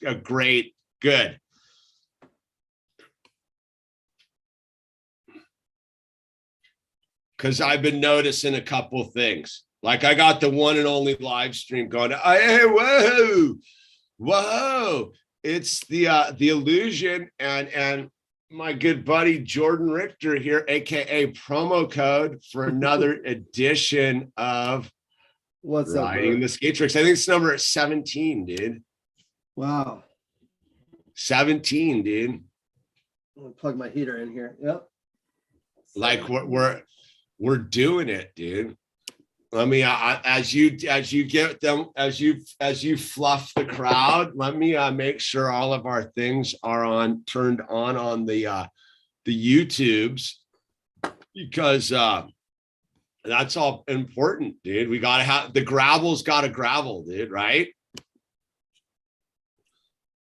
a great, good. Because I've been noticing a couple things. Like I got the one and only live stream going. Hey, whoa! It's the illusion and my good buddy Jordan Richter here, aka promo code for another edition of What's Riding the Skaterix. I think it's number 17, dude. Wow. 17, dude. I'm gonna plug my heater in here. Yep. Like we're doing it, dude. Let me as you get them as you fluff the crowd, let me make sure all of our things are turned on the YouTubes, because that's all important, dude. We gotta have the gravel's gotta gravel, dude, right?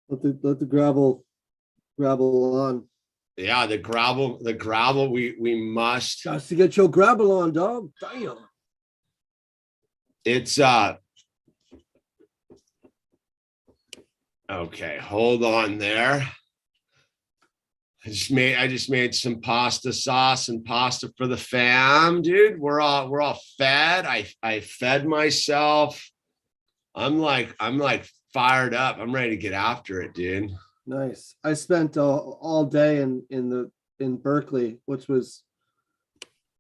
Let the gravel on. Yeah, the gravel, we must. Got to get your gravel on, dog. Damn. It's okay, hold on there. I just made some pasta sauce and pasta for the fam, dude. We're all fed. I fed myself. I'm like fired up. I'm ready to get after it, dude. Nice. I spent all day in Berkeley, which was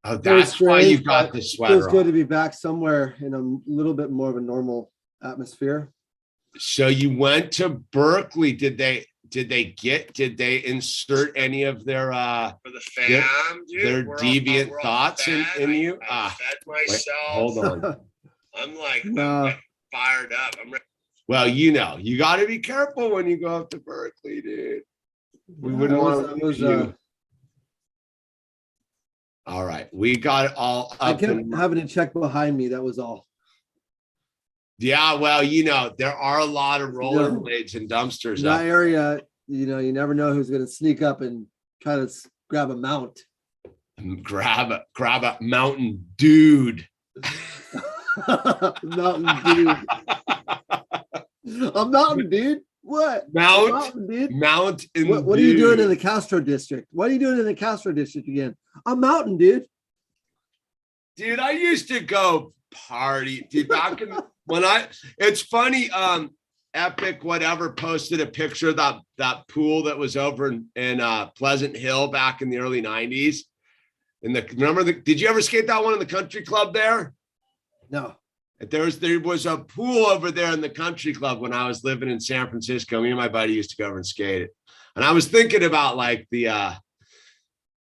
that's why you got the sweater. Feels good to be back somewhere in a little bit more of a normal atmosphere. So you went to Berkeley. Did they insert any of their for the fam, their deviant thoughts in you? I fed myself. Wait, hold on. I'm like fired up. I'm ready. Well, you got to be careful when you go up to Berkeley, dude. We wouldn't want to lose you. All right, we got it all up. I kept having to check behind me. That was all. Yeah, well, there are a lot of rollerblades and dumpsters. In that area, you never know who's going to sneak up and try to grab a mount. Grab a mountain dude. Mountain dude. A mountain dude. What? Mountain dude. Mount. What are you doing in the Castro district? What are you doing in the Castro district again? A mountain dude. Dude, I used to go party. Dude, back in it's funny. Epic whatever posted a picture of that pool that was over in Pleasant Hill back in the early 90s. Did you ever skate that one in the country club there? No. There was a pool over there in the country club when I was living in San Francisco. Me and my buddy used to go over and skate it. And I was thinking about like the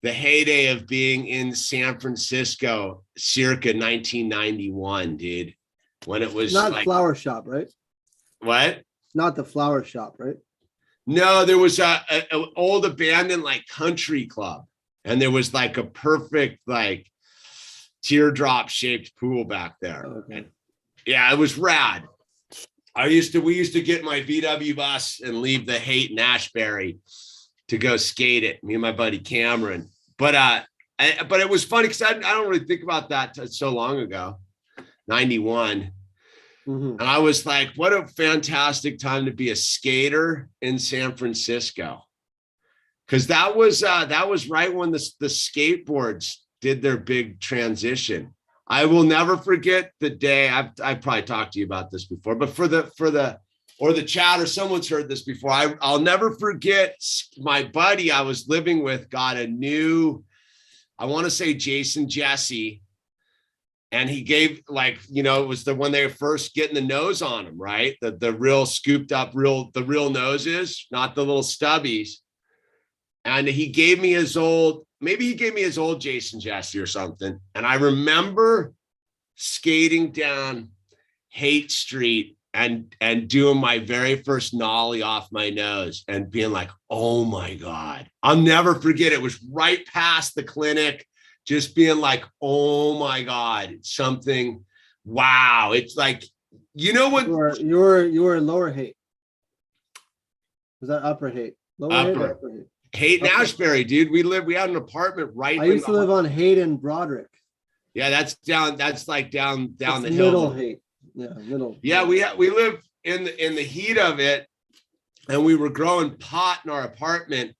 heyday of being in San Francisco circa 1991, dude. When it was not Flower Shop, right? What? Not the Flower Shop, right? No, there was a old abandoned like country club, and there was like a perfect like teardrop shaped pool back there. Okay. And, yeah, it was rad. We used to get my VW bus and leave the Haight in Ashbury to go skate it. Me and my buddy Cameron. But it was funny because I don't really think about that so long ago. 91. Mm-hmm. And I was like, what a fantastic time to be a skater in San Francisco. Because that was right when the skateboards did their big transition. I will never forget the day. I've probably talked to you about this before, but for the chat or someone's heard this before. I'll never forget my buddy I was living with got a new, I want to say Jason Jesse. And he gave it was when they were first getting the nose on him, right? The real scooped up, the real noses, not the little stubbies. And he gave me his old Jason Jesse or something. And I remember skating down Haight Street and doing my very first nollie off my nose and being like, oh my God, I'll never forget. It was right past the clinic. Just being like, oh my God, something. Wow. It's like, what? You were lower Haight. Was that upper Haight? Lower Haight or upper Haight? Haight and Ashbury, dude. We had an apartment right. I used to live on Haight and Broderick. Yeah, that's down the middle hill. Haight. Yeah, middle. Yeah, we live in the heat of it. and we were growing pot in our apartment.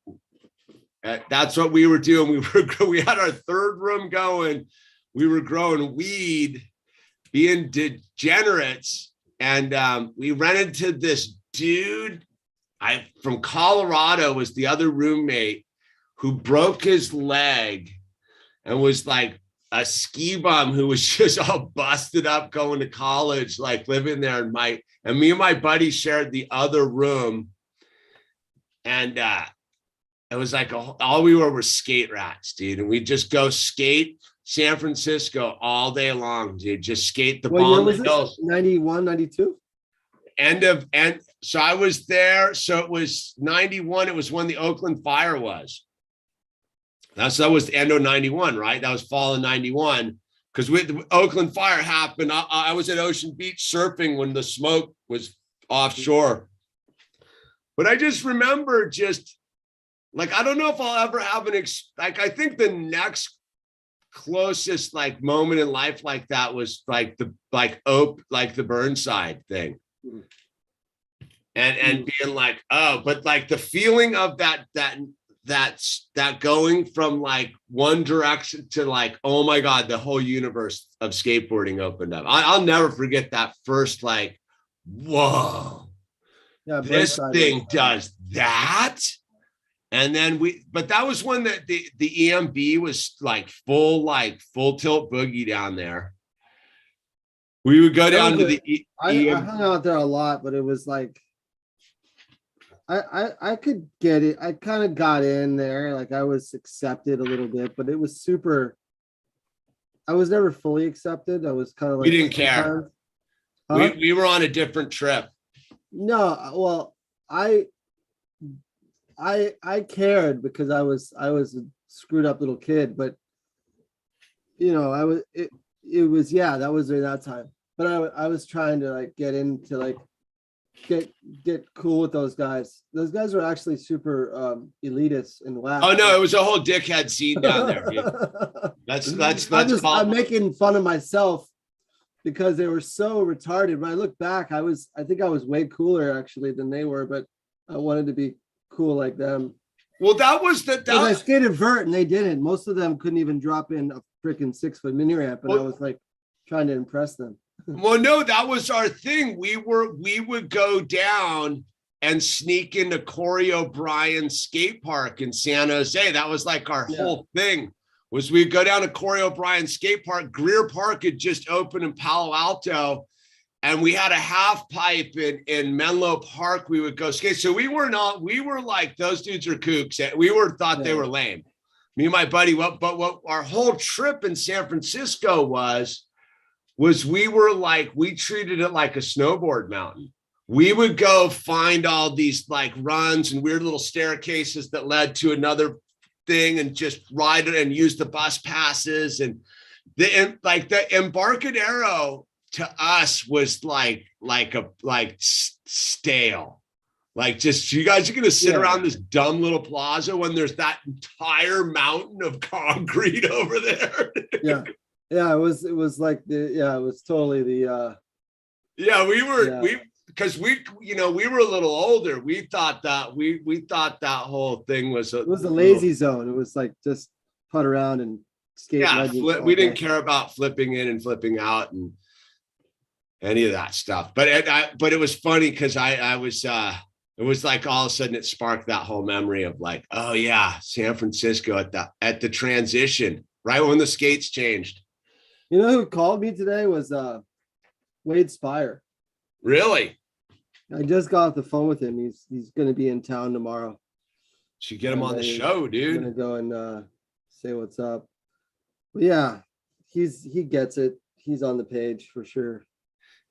That's what we were doing. We had our third room going. We were growing weed, being degenerates. And we ran into this dude from Colorado, was the other roommate, who broke his leg and was like a ski bum who was just all busted up going to college, like living there. And me and my buddy shared the other room. And it was like all we were skate rats, dude. And we'd just go skate San Francisco all day long, dude. Just skate the ball hills. 91, 92? And so I was there. So it was 91. It was when the Oakland fire was. That was the end of 91, right? That was fall of 91. Because the Oakland fire happened. I was at Ocean Beach surfing when the smoke was offshore. But I just remember like, I don't know if I'll ever have like, I think the next closest like moment in life like that was like the Burnside thing. And being like, oh, but like the feeling of that going from like one direction to like, oh my God, the whole universe of skateboarding opened up. I'll never forget that first, like, whoa, yeah, this thing does that. And then but that was when the EMB was like full tilt boogie down there. We would go down to the I hung out there a lot, but it was like, I could get it. I kind of got in there. Like I was accepted a little bit, but it was super. I was never fully accepted. I was kind of like, we didn't care. Huh? We were on a different trip. No, well, I cared because I was a screwed up little kid, but you know, it was, yeah, that was during that time. But I was trying to like get into like get cool with those guys. Those guys were actually super elitist and whack. Oh no, it was a whole dickhead scene down there, dude. I'm making fun of myself because they were so retarded. When I look back, I think I was way cooler actually than they were, but I wanted to be cool like them. Well, that was I skated vert and they didn't. Most of them couldn't even drop in a freaking 6-foot mini ramp, and I was like trying to impress them. Well, no, that was our thing. We would go down and sneak into Corey O'Brien's skate park in San Jose. That was like our whole thing. Was we'd go down to Corey O'Brien's skate park. Greer Park had just opened in Palo Alto, and we had a half pipe in Menlo Park. We would go skate. So we were like, those dudes are kooks. We thought they were lame. Me and my buddy, what our whole trip in San Francisco was we treated it like a snowboard mountain. We would go find all these like runs and weird little staircases that led to another thing and just ride it and use the bus passes. And the Embarcadero to us was like stale. Like, just, you guys are going to sit around this dumb little plaza when there's that entire mountain of concrete over there. Yeah, it was like it was totally the because we were a little older. We thought that we thought that whole thing was it was a lazy zone. It was like just putt around and skate. Yeah, we didn't care about flipping in and flipping out and any of that stuff. But it was funny because it was like all of a sudden it sparked that whole memory of like, oh yeah, San Francisco at the transition, right when the skates changed. You know who called me today was Wade Spire. Really? I just got off the phone with him. He's going to be in town tomorrow. Should get him on the show, dude. I'm going to go and say what's up. But yeah, he gets it. He's on the page for sure.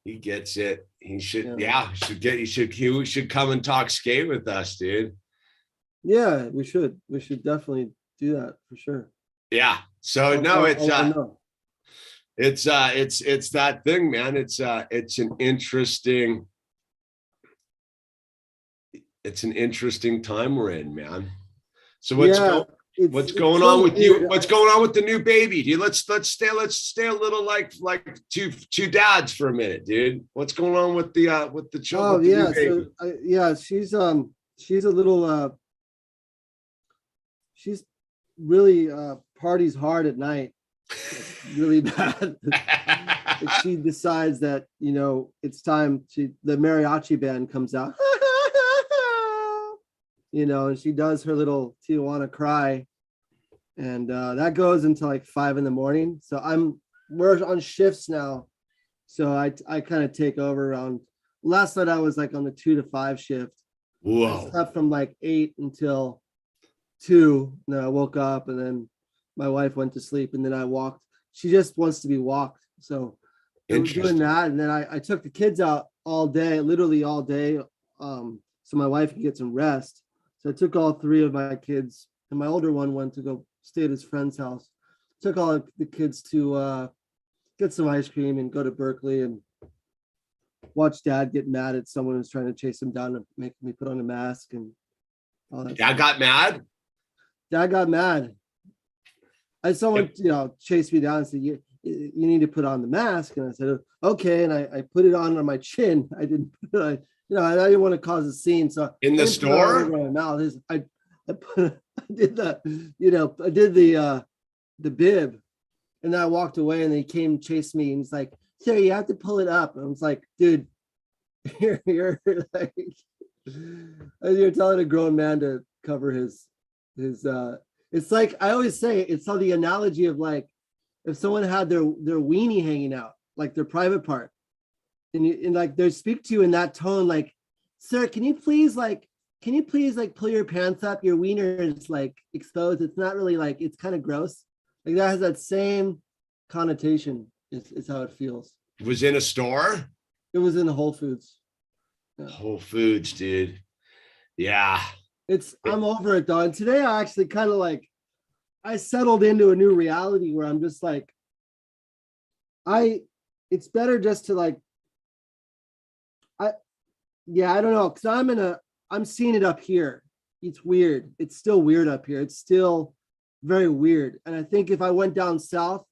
He gets it. He should, he should come and talk skate with us, dude. Yeah, we should. We should definitely do that for sure. Yeah. So it's that thing, man. It's an interesting time we're in, man. So what's What's it's going so on with you? weird. What's going on with the new baby, dude? Let's stay a little like two dads for a minute, dude. What's going on with the Oh with the new yeah, baby? yeah, she's a little she's really parties hard at night, like, really bad. And she decides that it's time. The mariachi band comes out, and she does her little Tijuana cry, and that goes until like 5 a.m. So we're on shifts now, so I kind of take over around. Last night I was like on the 2 to 5 shift. I Whoa. slept from like 8 until 2. And then I woke up, and then my wife went to sleep, and then I walked. She just wants to be walked. So I was doing that. And then I took the kids out all day, literally all day. So my wife could get some rest. So I took all 3 of my kids, and my older one went to go stay at his friend's house. Took all the kids to get some ice cream and go to Berkeley and watch Dad get mad at someone who's trying to chase him down and make me put on a mask and all that. Dad got mad? Dad got mad. Someone chased me down and said, you need to put on the mask. And I said, okay. And I put it on my chin. I didn't put it on, I didn't want to cause a scene. So in the store? I did the bib, and then I walked away, and they came and chased me, and he's like, sir, you have to pull it up. And I was like, dude, you're like, you're telling a grown man to cover his it's like, I always say, it's all the analogy of like, if someone had their weenie hanging out, like their private part, and like they speak to you in that tone, like, sir, can you please pull your pants up? Your wiener is like exposed. It's not really like, it's kind of gross. Like that has that same connotation is how it feels. It was in a store? It was in Whole Foods. Yeah. Whole Foods, dude. Yeah. I'm over it though. And today I actually kind of like, I settled into a new reality where I'm just like, it's better just to like, I don't know. Cause I'm seeing it up here. It's weird. It's still weird up here. It's still very weird. And I think if I went down south,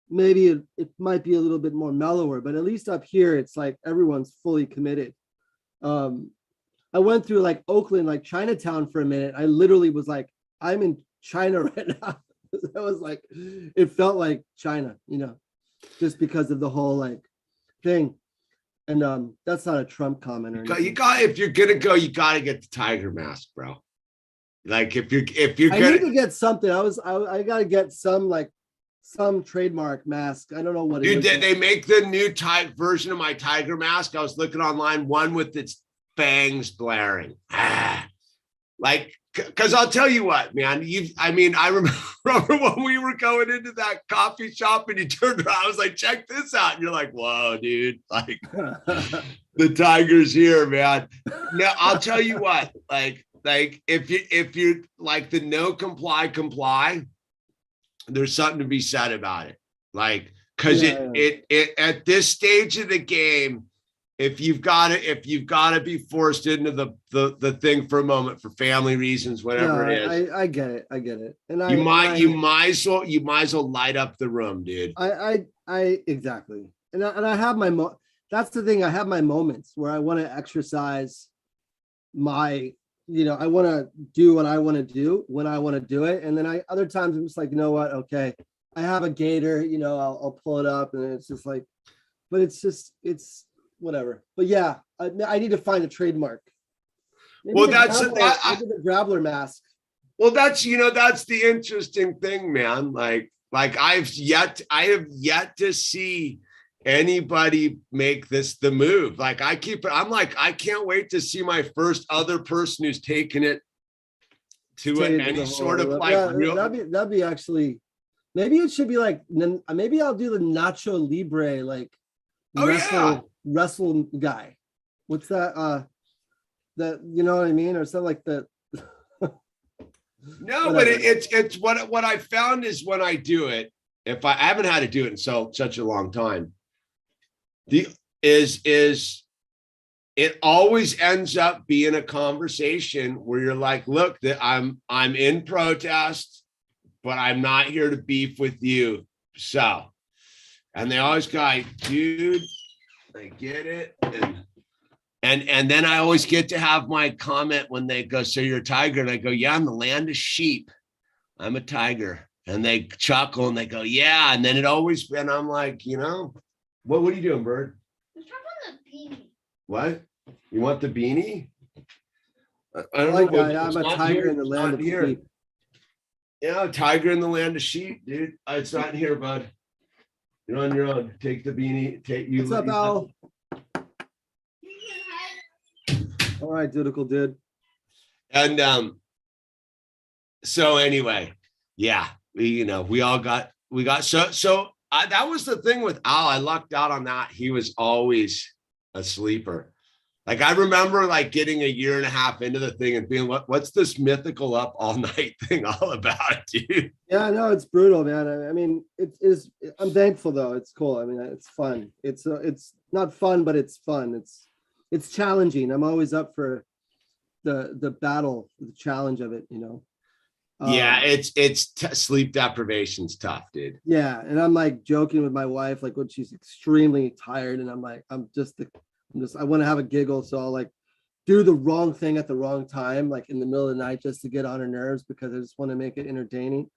maybe it might be a little bit more mellower, but at least up here, it's like everyone's fully committed. I went through like Oakland, like Chinatown for a minute. I literally was like, I'm in China right now. That was like, it felt like China, just because of the whole like thing. And that's not a Trump comment or anything. If you're gonna go, you gotta get the tiger mask, bro. Like if you're I need to get something. I gotta get some trademark mask. I don't know what it is. They make the new type version of my tiger mask. I was looking online, one with its fangs glaring. Like, because I'll tell you what, man, I remember when we were going into that coffee shop and you turned around, I was like, check this out. And you're like, whoa, dude, like the tiger's here, man. Now I'll tell you what, like if you like the no comply, there's something to be said about it. Like, because it at this stage of the game, if you've got to be forced into the thing for a moment for family reasons, whatever it is. I get it. And you might as well light up the room, dude. I exactly. And I have that's the thing. I have my moments where I want to exercise my, I want to do what I want to do when I want to do it. And then other times I'm just like, you know what? Okay. I have a gator, I'll pull it up, and it's just like, but it's whatever. But yeah, I need to find a trademark. Maybe that's the Grappler mask. Well, that's the interesting thing, man. Like I have yet to see anybody make this the move. Like I'm like, I can't wait to see my first other person who's taken it to any sort of like real. That'd be actually, maybe it should be like, maybe I'll do the Nacho Libre, like wrestle guy. What's that? That, you know what I mean? Or something like that. No, but it's what I found is when I do it, if I haven't had to do it in such a long time, it's it always ends up being a conversation where you're like, look, that I'm in protest, but I'm not here to beef with you. So, and they always go, dude, I get it. And then I always get to have my comment when they go, so you're a tiger. And I go, yeah, I'm the land of sheep. I'm a tiger. And they chuckle and they go, yeah. And then it always, and I'm like, what are you doing, Bird? What? You want the beanie? I don't know. I'm a tiger in the land of sheep. Yeah, tiger in the land of sheep, dude. It's not in here, bud. You're on your own. Take the beanie. What's up, Al? All right, dutiful dude. And so anyway, yeah, we got that was the thing with Al. I lucked out on that. He was always a sleeper. Like I remember like getting a year and a half into the thing and being, what's this mythical up all night thing all about, dude? Yeah, no, it's brutal, man. I mean, it is. I'm thankful though. It's cool. I mean, it's fun. It's not fun, but it's fun. It's challenging. I'm always up for the battle, the challenge of it. Yeah, sleep deprivation's tough, dude. Yeah, and I'm like joking with my wife, like when she's extremely tired, and I'm like, I want to have a giggle, so I'll like do the wrong thing at the wrong time, like in the middle of the night, just to get on her nerves because I just want to make it entertaining.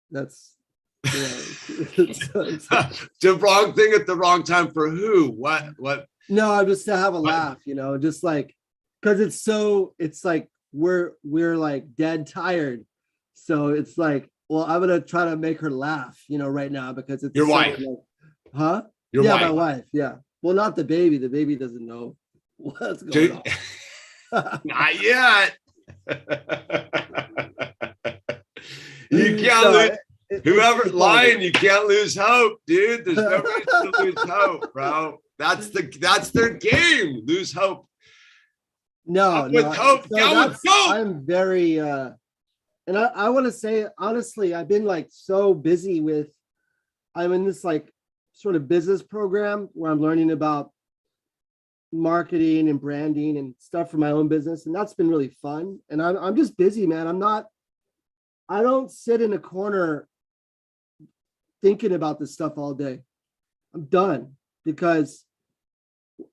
That's it's the wrong thing at the wrong time for who? What? No, I'm just to have a laugh, just like because it's like we're like dead tired. So it's like, well, I'm gonna try to make her laugh, right now because it's your wife. Like, huh? Your wife. My wife. Yeah. Well, not the baby. The baby doesn't know what's going on. Not yet. You can't lose. Whoever lying, you can't lose hope, dude. There's no reason to lose hope, bro. That's their game. Lose hope. No, with hope. So I'm very and I want to say honestly, I've been like so busy I'm in this like sort of business program where I'm learning about marketing and branding and stuff for my own business, and that's been really fun. And I'm just busy, man. I don't sit in a corner thinking about this stuff all day. I'm done because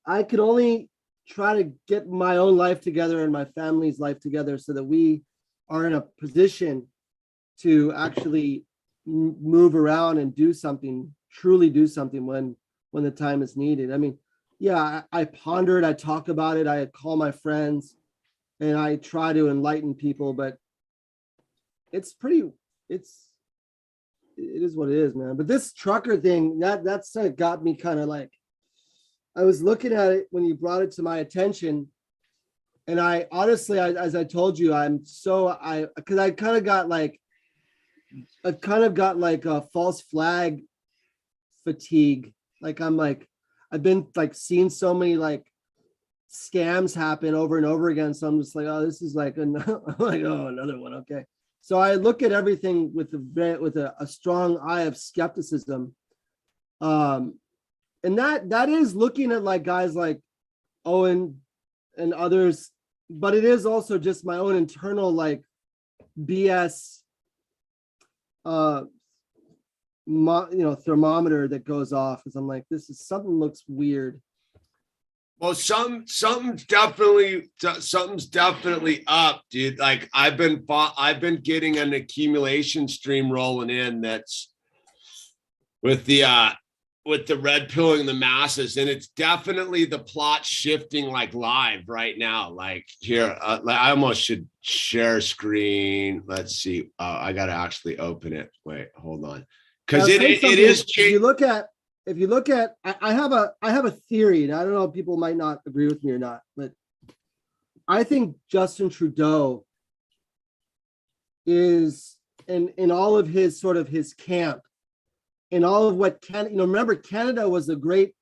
I could only try to get my own life together and my family's life together so that we are in a position to actually move around and truly do something when the time is needed. I mean, yeah, I ponder it, I talk about it, I call my friends and I try to enlighten people, but it is what it is, man. But this trucker thing, that's got me kind of like, I was looking at it when you brought it to my attention. And I honestly, as I told you, because I kind of got like a false flag fatigue. Like I've been like seeing so many like scams happen over and over again. So I'm just like, oh, this is like, I'm like, oh, another one. Okay. So I look at everything with a strong eye of skepticism. And that is looking at like guys like Owen and others, but it is also just my own internal like BS thermometer that goes off because I'm like, something looks weird. Well, something's definitely up, dude. Like I've been getting an accumulation stream rolling in that's with the red pilling the masses, and it's definitely the plot shifting like live right now. Like here, I almost should share screen. Let's see. I got to actually open it. Wait, hold on, because it is changing. If you look at, I have a theory, and I don't know if people might not agree with me or not, but I think Justin Trudeau is in all of his sort of his camp, in all of what remember Canada was a great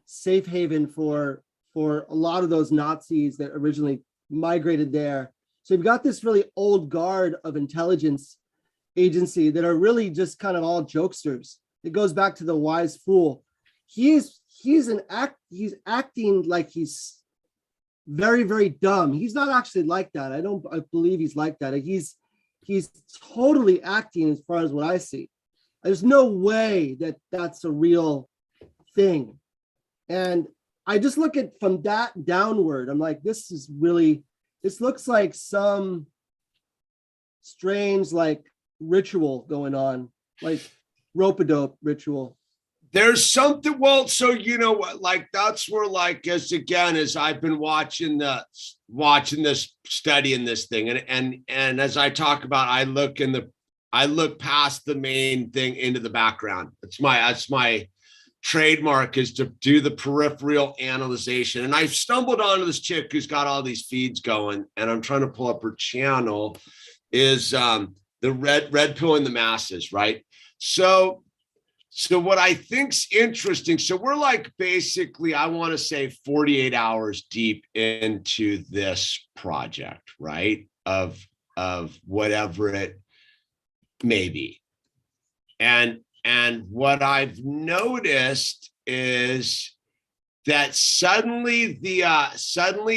safe haven for a lot of those Nazis that originally migrated there. So you've got this really old guard of intelligence agency that are really just kind of all jokesters. It goes back to the wise fool. He's acting like he's very, very dumb. He's not actually like that. I believe he's like that. He's totally acting as far as what I see. There's no way that that's a real thing. And I just look at from that downward, I'm like, this looks like some strange like ritual going on, like rope-a-dope ritual. There's something, well, so you know what, like that's where, like, as I've been watching this, studying this thing, and as I talk about, I look past the main thing into the background. That's my trademark, is to do the peripheral analyzation. And I've stumbled onto this chick who's got all these feeds going, and I'm trying to pull up her channel, is the red pill in the masses, right? So what I think's interesting, so we're like basically, I want to say 48 hours deep into this project, right? Of whatever it may be. And what I've noticed is that suddenly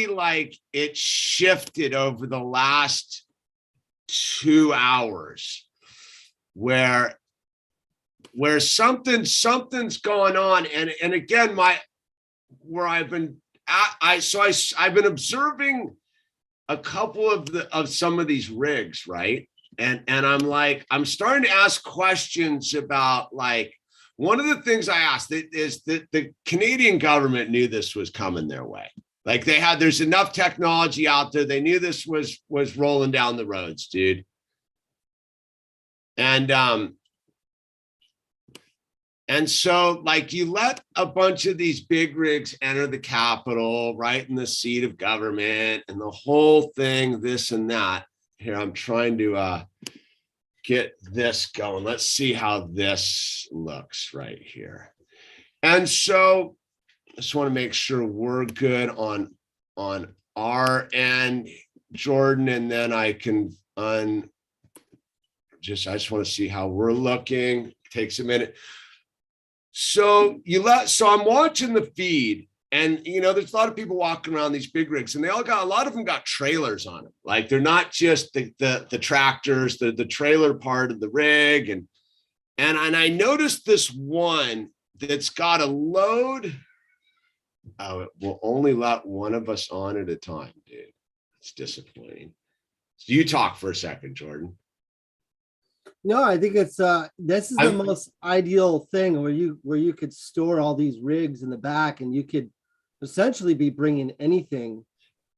like it shifted over the last 2 hours where something's going on. And again, I've been observing a couple of some of these rigs, right? And I'm starting to ask questions about, like, one of the things I asked is that the Canadian government knew this was coming their way. Like there's enough technology out there. They knew this was rolling down the roads, dude. And so, like, you let a bunch of these big rigs enter the Capitol, right in the seat of government, and the whole thing, this and that. Here, I'm trying to get this going. Let's see how this looks right here. And so, I just want to make sure we're good on our end, Jordan, and then I can I just want to see how we're looking. Takes a minute. So I'm watching the feed, and there's a lot of people walking around these big rigs, and a lot of them got trailers on them. Like, they're not just the tractors, the trailer part of the rig. And I noticed this one that's got a load. Oh, it will only let one of us on at a time, dude. It's disappointing. So you talk for a second, Jordan. No, I think it's this is the most ideal thing where you could store all these rigs in the back, and you could essentially be bringing anything.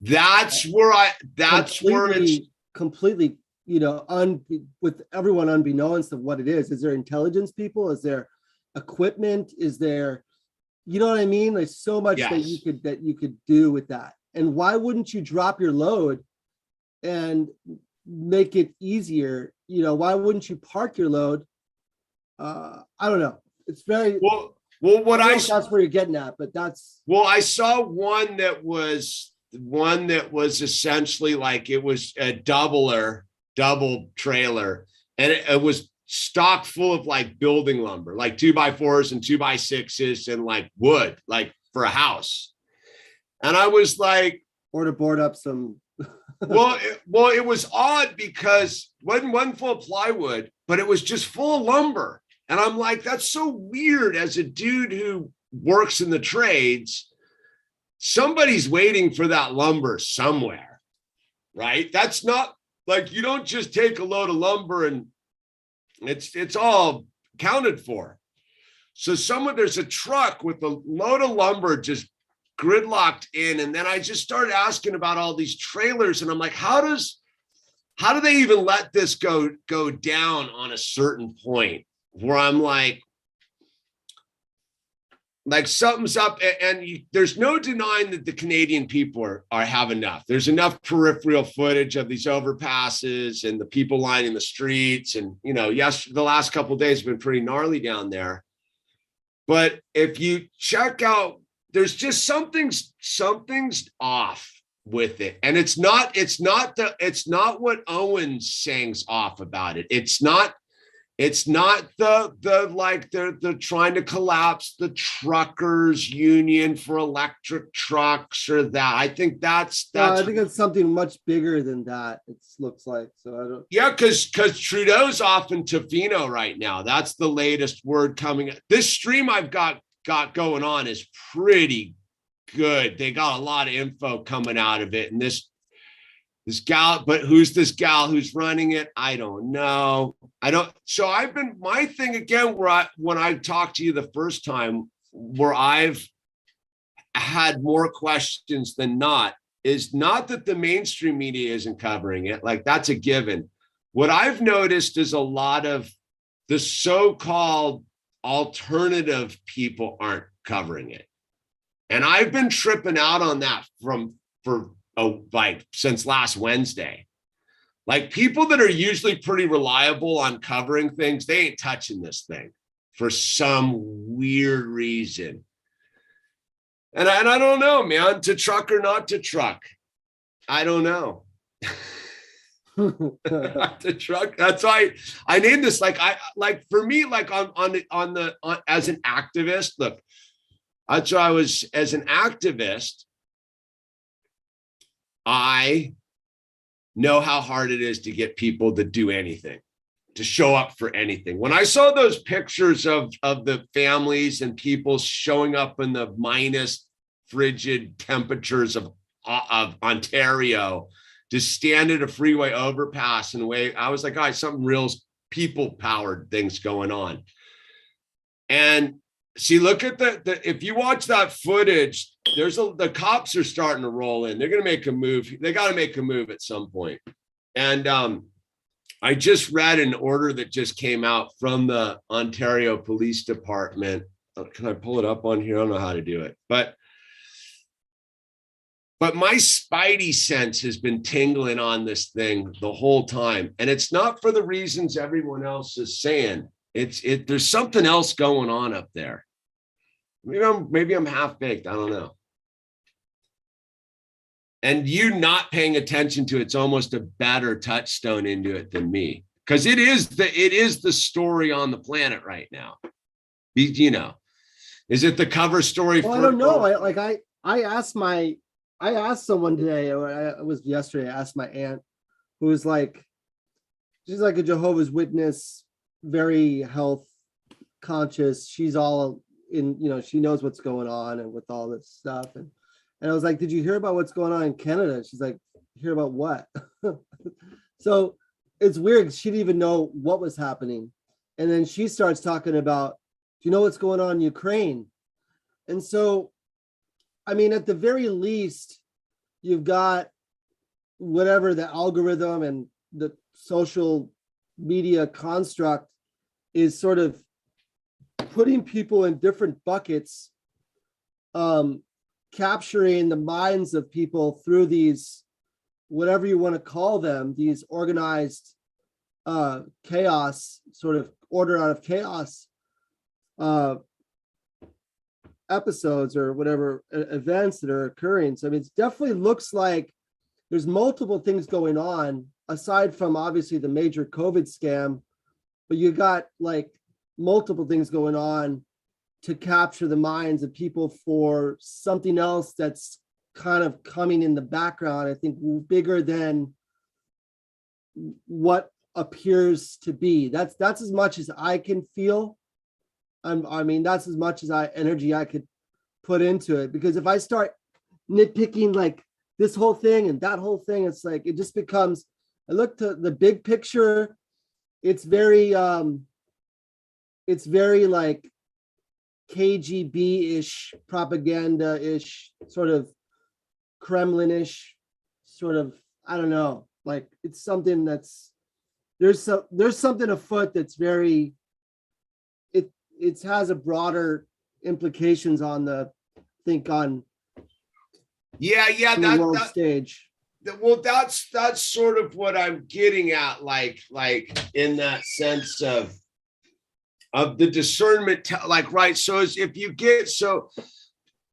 That's where it's completely, with everyone unbeknownst of what it is. Is there intelligence people? Is there equipment? Is there, you know what I mean? There's so much that you could do with that. And why wouldn't you drop your load and make it easier? Why wouldn't you park your load? I don't know. It's very well. What that's where you're getting at, but that's I saw one that was essentially like, it was a double trailer, and it was stock full of like building lumber, like 2x4s and 2x6s, and like wood, like for a house. And I was like, or to board up some. It was odd because it wasn't full of plywood, but it was just full of lumber. And I'm like, that's so weird. As a dude who works in the trades, somebody's waiting for that lumber somewhere, right? That's not like, you don't just take a load of lumber and it's all accounted for. So there's a truck with a load of lumber just gridlocked in. And then I just started asking about all these trailers, and I'm like, how do they even let this go down on a certain point where I'm like something's up, and there's no denying that the Canadian people have enough. There's enough peripheral footage of these overpasses and the people lining the streets. And, the last couple of days have been pretty gnarly down there. But if you check out, there's just something's off with it. And it's not what Owen's saying's off about it. It's not It's not the like they're trying to collapse the truckers union for electric trucks or that. I think that's I think it's something much bigger than that. It looks like. So I don't. Yeah, because Trudeau's off in Tofino right now. That's the latest word coming. This stream I've got going on is pretty good. They got a lot of info coming out of it, and this gal, but who's this gal who's running it? I don't know. So I've been, my thing again, when I talked to you the first time, where I've had more questions than not, is not that the mainstream media isn't covering it. Like, that's a given. What I've noticed is a lot of the so-called alternative people aren't covering it. And I've been tripping out on that since last Wednesday. Like, people that are usually pretty reliable on covering things, they ain't touching this thing for some weird reason. And I don't know, man, to truck or not to truck. I don't know. To truck. That's why I named this, for me, like as an activist, look, that's why I was, as an activist, I know how hard it is to get people to do anything, to show up for anything. When I saw those pictures of the families and people showing up in the minus frigid temperatures of Ontario to stand at a freeway overpass and wait, I was like, guys, something real people powered things going on. And see, look at if you watch that footage, the cops are starting to roll in. They're going to make a move. They got to make a move at some point. And I just read an order that just came out from the Ontario Police Department. Can I pull it up on here? I don't know how to do it, but my spidey sense has been tingling on this thing the whole time. And it's not for the reasons everyone else is saying. There's something else going on up there. Maybe I'm half baked. I don't know. And you not paying attention to it's almost a better touchstone into it than me, because it is the story on the planet right now. Is it the cover story? Well, I don't know. I asked someone today, or it was yesterday, I asked my aunt, who was like, she's like a Jehovah's Witness, very health conscious. She's all in, she knows what's going on and with all this stuff. And I was like, did you hear about what's going on in Canada? She's like, hear about what? So it's weird. She didn't even know what was happening. And then she starts talking about, do you know what's going on in Ukraine? And so, I mean, at the very least, you've got whatever the algorithm and the social media construct is sort of putting people in different buckets, capturing the minds of people through these, whatever you want to call them, these organized chaos, sort of order out of chaos episodes or whatever events that are occurring. So I mean, it definitely looks like there's multiple things going on aside from obviously the major COVID scam, but you got like multiple things going on to capture the minds of people for something else that's kind of coming in the background, I think bigger than what appears to be. That's as much as I can feel. I mean, that's as much as energy I could put into it, because if I start nitpicking like this whole thing and that whole thing, it's like, it just becomes, I look to the big picture. It's very like KGB-ish, propaganda-ish, sort of Kremlin-ish, sort of, I don't know, like it's something that's, there's something afoot that's very, it has a broader implications on the world stage. Well, that's sort of what I'm getting at, like in that sense of the discernment, right. So if you get,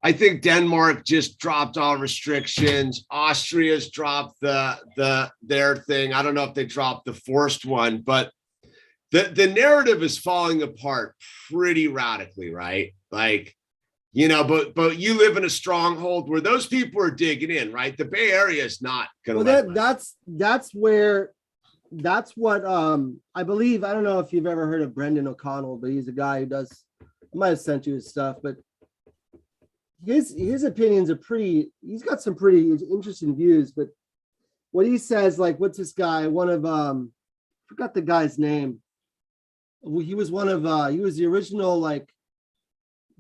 I think Denmark just dropped all restrictions. Austria's dropped their thing. I don't know if they dropped the forced one, but the narrative is falling apart pretty radically, right? Like, you know, but you live in a stronghold where those people are digging in, right? The Bay Area is not going to. Well, that's what I believe. I don't know if you've ever heard of Brendan O'Connell, but he's a guy who does. I might have sent you his stuff, but his opinions are pretty. He's got some pretty interesting views. But what he says, like, what's this guy? One of forgot the guy's name. He was one of he was the original like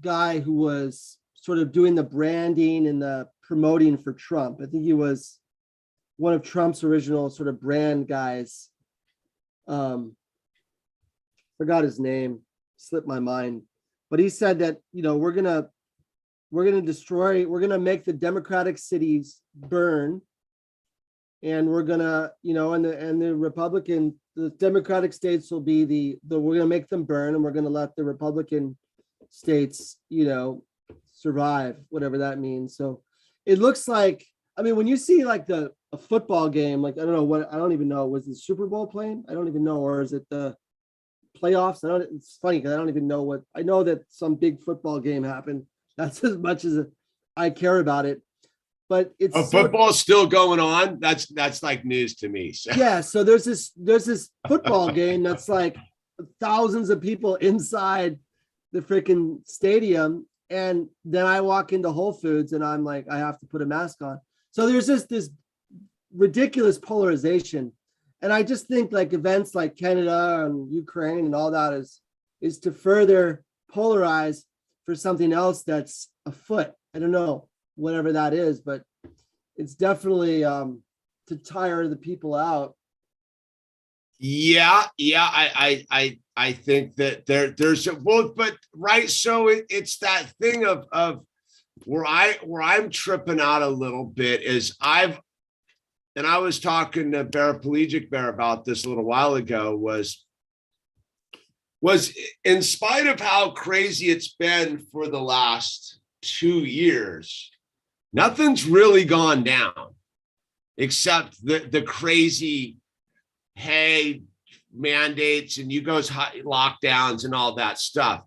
guy who was sort of doing the branding and the promoting for Trump. I think he was one of Trump's original sort of brand guys. Forgot his name, slipped my mind. But he said that, you know, we're gonna make the Democratic cities burn, and we're gonna, you know, and the Democratic states will be we're gonna make them burn, and we're gonna let the Republican states, you know, survive, whatever that means. So it looks like, I mean, when you see like a football game, like, I don't even know, was the Super Bowl playing? I don't even know, or is it the playoffs? It's funny because I don't even know I know that some big football game happened. That's as much as I care about it. But it's football's still going on. That's like news to me. So. Yeah. So there's this football game that's like thousands of people inside the freaking stadium. And then I walk into Whole Foods and I'm like, I have to put a mask on. So there's just this ridiculous polarization. And I just think like events like Canada and Ukraine and all that is to further polarize for something else that's afoot. I don't know, whatever that is, but it's definitely to tire the people out. Yeah. I think that there's both, but right. So it's that thing of where I'm tripping out a little bit is I was talking to Paraplegic Bear about this a little while ago, was in spite of how crazy it's been for the last 2 years, nothing's really gone down except the crazy, hey, mandates and you goes lockdowns and all that stuff.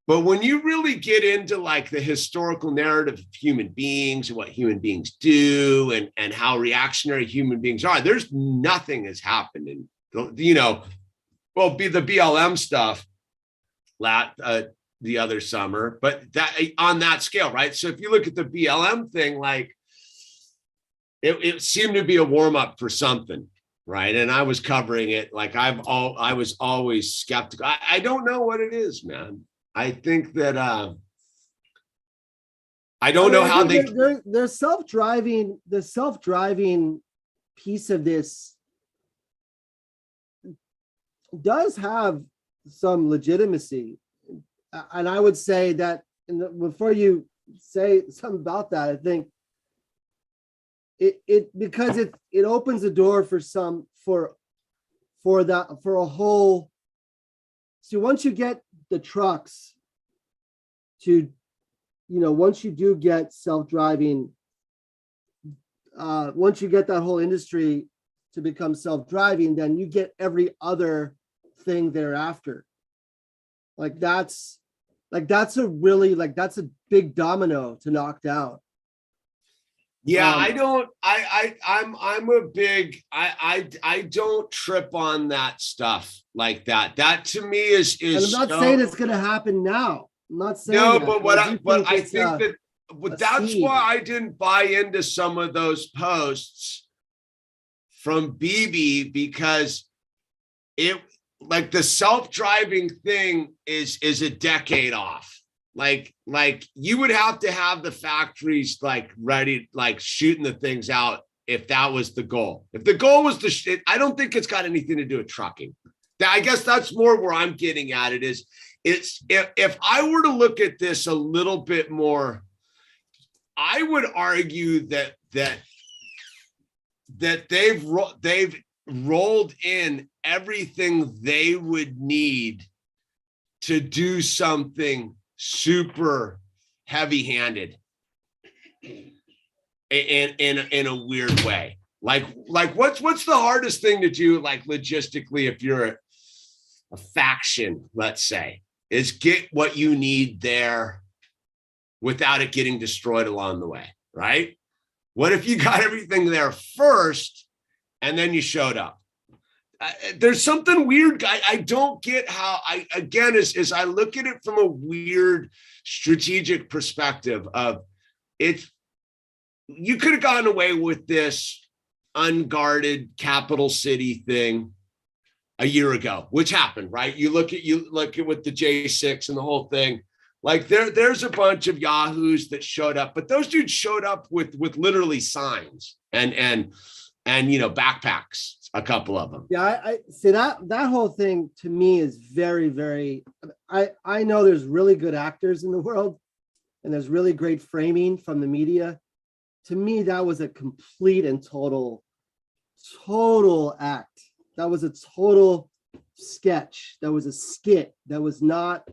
But when you really get into like the historical narrative of human beings and what human beings do and how reactionary human beings are, there's nothing has happened. And, you know, well, be the BLM stuff the other summer, but that on that scale, right? So if you look at the BLM thing, like it seemed to be a warm up for something. Right. And I was covering it. Like I was always skeptical. I don't know what it is, man. I think that I don't know how the self-driving piece of this does have some legitimacy. And I would say that before you say something about that, I think because it opens the door for a whole. So once you get the trucks to, you know, once you do get self-driving, once you get that whole industry to become self-driving, then you get every other thing thereafter. That's a big domino to knock down. Yeah, I'm a big, I don't trip on that stuff like that. That to me is and I'm not saying it's going to happen now. I'm not saying no, that, but I think that's seed. why I didn't buy into some of those posts from BB, because it, like, the self-driving thing is a decade off. Like you would have to have the factories like ready, like shooting the things out if that was the goal. If the goal was to, I don't think it's got anything to do with trucking. I guess that's more where I'm getting at it is. It's if I were to look at this a little bit more, I would argue that they've rolled in everything they would need to do something super heavy-handed in a weird way. Like what's the hardest thing to do, like logistically, if you're a faction, let's say, is get what you need there without it getting destroyed along the way, right? What if you got everything there first and then you showed up? There's something weird, guy. I don't get how as I look at it from a weird strategic perspective of it's, you could have gotten away with this unguarded capital city thing a year ago, which happened, right? You look at with the J6 and the whole thing. Like there's a bunch of yahoos that showed up, but those dudes showed up with literally signs and backpacks, a couple of them. Yeah, I see that whole thing to me is very, very, I know there's really good actors in the world and there's really great framing from the media. To me, that was a complete and total act. That was a total sketch. That was a skit. That was not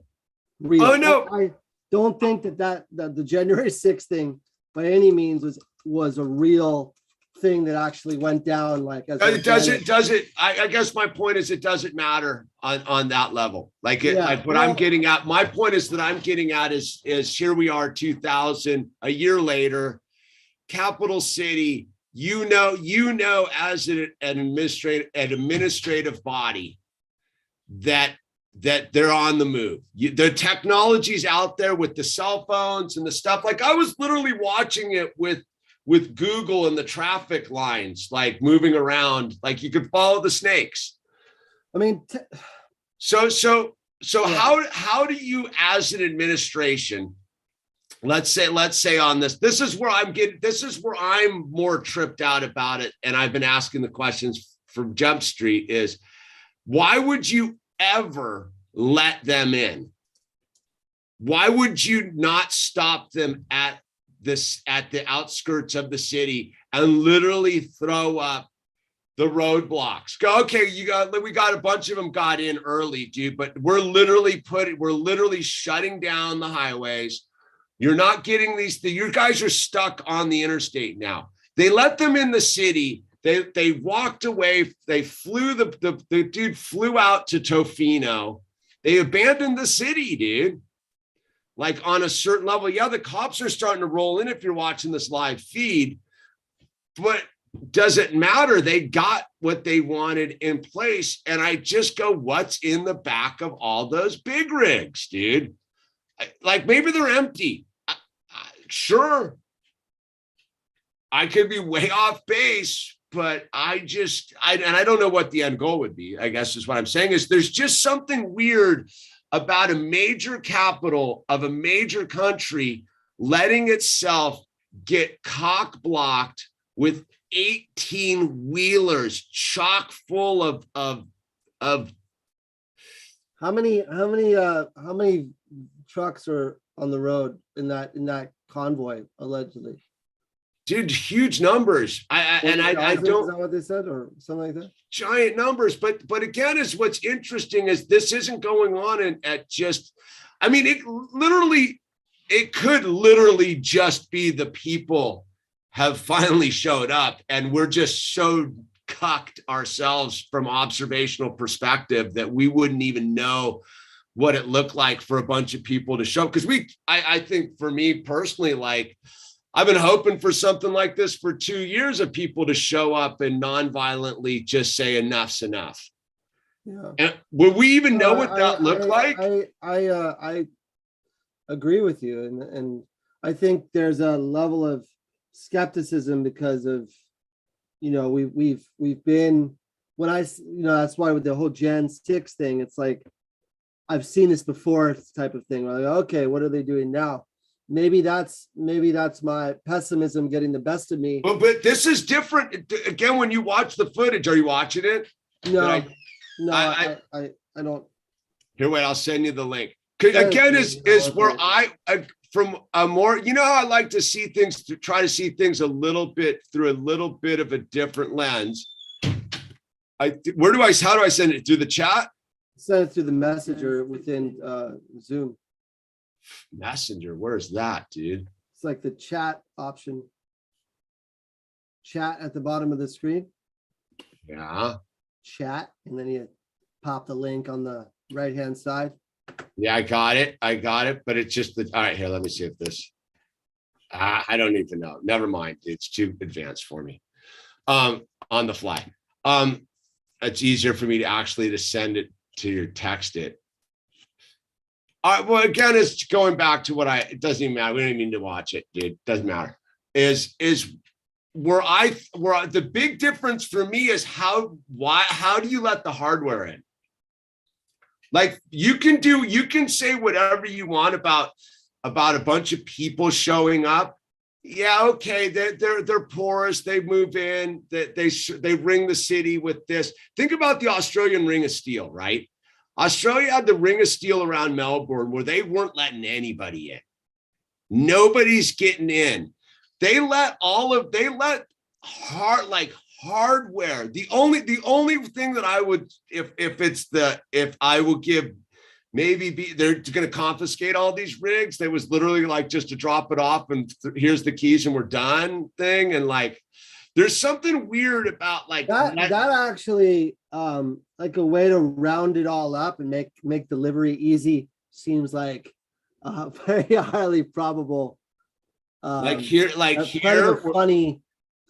real. Oh no. I don't think that the January 6th thing by any means was a real thing that actually went down. Like, as does it? I guess my point is it doesn't matter on that level. Like what I'm getting at. My point is that I'm getting at is here we are, 2000, a year later, capital city. As an administrative body that they're on the move. The technology's out there with the cell phones and the stuff. Like I was literally watching it with Google and the traffic lines, like moving around, like you could follow the snakes. I mean, so how do you, as an administration, let's say on this is where I'm more tripped out about it. And I've been asking the questions from Jump Street is, why would you ever let them in? Why would you not stop them at the outskirts of the city and literally throw up the roadblocks? Go, okay, we got a bunch of them got in early, dude, but we're literally shutting down the highways. You're not getting you guys are stuck on the interstate now. They let them in the city. They walked away. They flew, the dude flew out to Tofino. They abandoned the city, dude. Like on a certain level. Yeah, the cops are starting to roll in if you're watching this live feed, but does it matter? They got what they wanted in place. And I just go, what's in the back of all those big rigs, dude? Like maybe they're empty. Sure. I could be way off base, but I don't know what the end goal would be, I guess is what I'm saying is there's just something weird about a major capital of a major country letting itself get cock blocked with 18 wheelers chock full of how many trucks are on the road in that convoy allegedly? Dude, huge numbers. I don't. Is that what they said, or something like that? Giant numbers, but again, is what's interesting is this isn't going on at just. I mean, it could literally just be the people have finally showed up, and we're just so cucked ourselves from observational perspective that we wouldn't even know what it looked like for a bunch of people to show. Because I think for me personally, like. I've been hoping for something like this for 2 years of people to show up and non-violently just say enough's enough. Yeah. And will we even know what that looked like? I agree with you. And I think there's a level of skepticism because of, we've been, that's why with the whole Gen 6 thing, it's like, I've seen this before type of thing. We're like, okay, what are they doing now? Maybe that's my pessimism getting the best of me. But this is different. Again, when you watch the footage, are you watching it? No, I don't. Here, wait, I'll send you the link. Again, is where from a more, how I like to see things, to try to see things a little bit through a little bit of a different lens. How do I send it? Through the chat? Send it through the messenger within Zoom. Messenger, where's that, dude? It's like the chat option. Chat at the bottom of the screen. Yeah. Chat, and then you pop the link on the right-hand side. Yeah, I got it. But it's just the, all right, here, let me see if this, I don't even know. Never mind. It's too advanced for me. On the fly. It's easier for me to actually to send it to your text it. All right, well, again, it's going back to what it doesn't even matter. We don't even need to watch it, dude. Doesn't matter. Is where the big difference for me is how do you let the hardware in? Like you can say whatever you want about a bunch of people showing up. Yeah, okay, they're porous. They move in. They ring the city with this. Think about the Australian Ring of Steel, right? Australia had the Ring of Steel around Melbourne where they weren't letting anybody in. Nobody's getting in. They let hardware. The only thing that I would, if I will give, they're going to confiscate all these rigs. They was literally like just to drop it off and here's the keys and we're done thing. And like, there's something weird about like that actually, like a way to round it all up and make delivery easy seems like very highly probable. Kind of a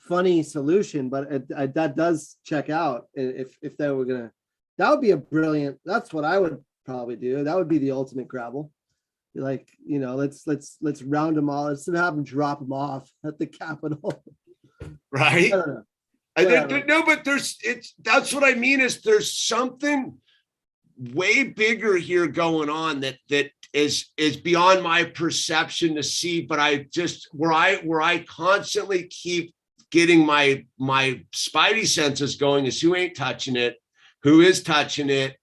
funny solution, but that does check out. If they were gonna, that would be a brilliant. That's what I would probably do. That would be the ultimate Gravel. Like, let's round them all. Let's have them drop them off at the Capitol. Right. I don't know. No, but that's what I mean is there's something way bigger here going on that is beyond my perception to see, but I just where I constantly keep getting my spidey senses going is who ain't touching it, who is touching it,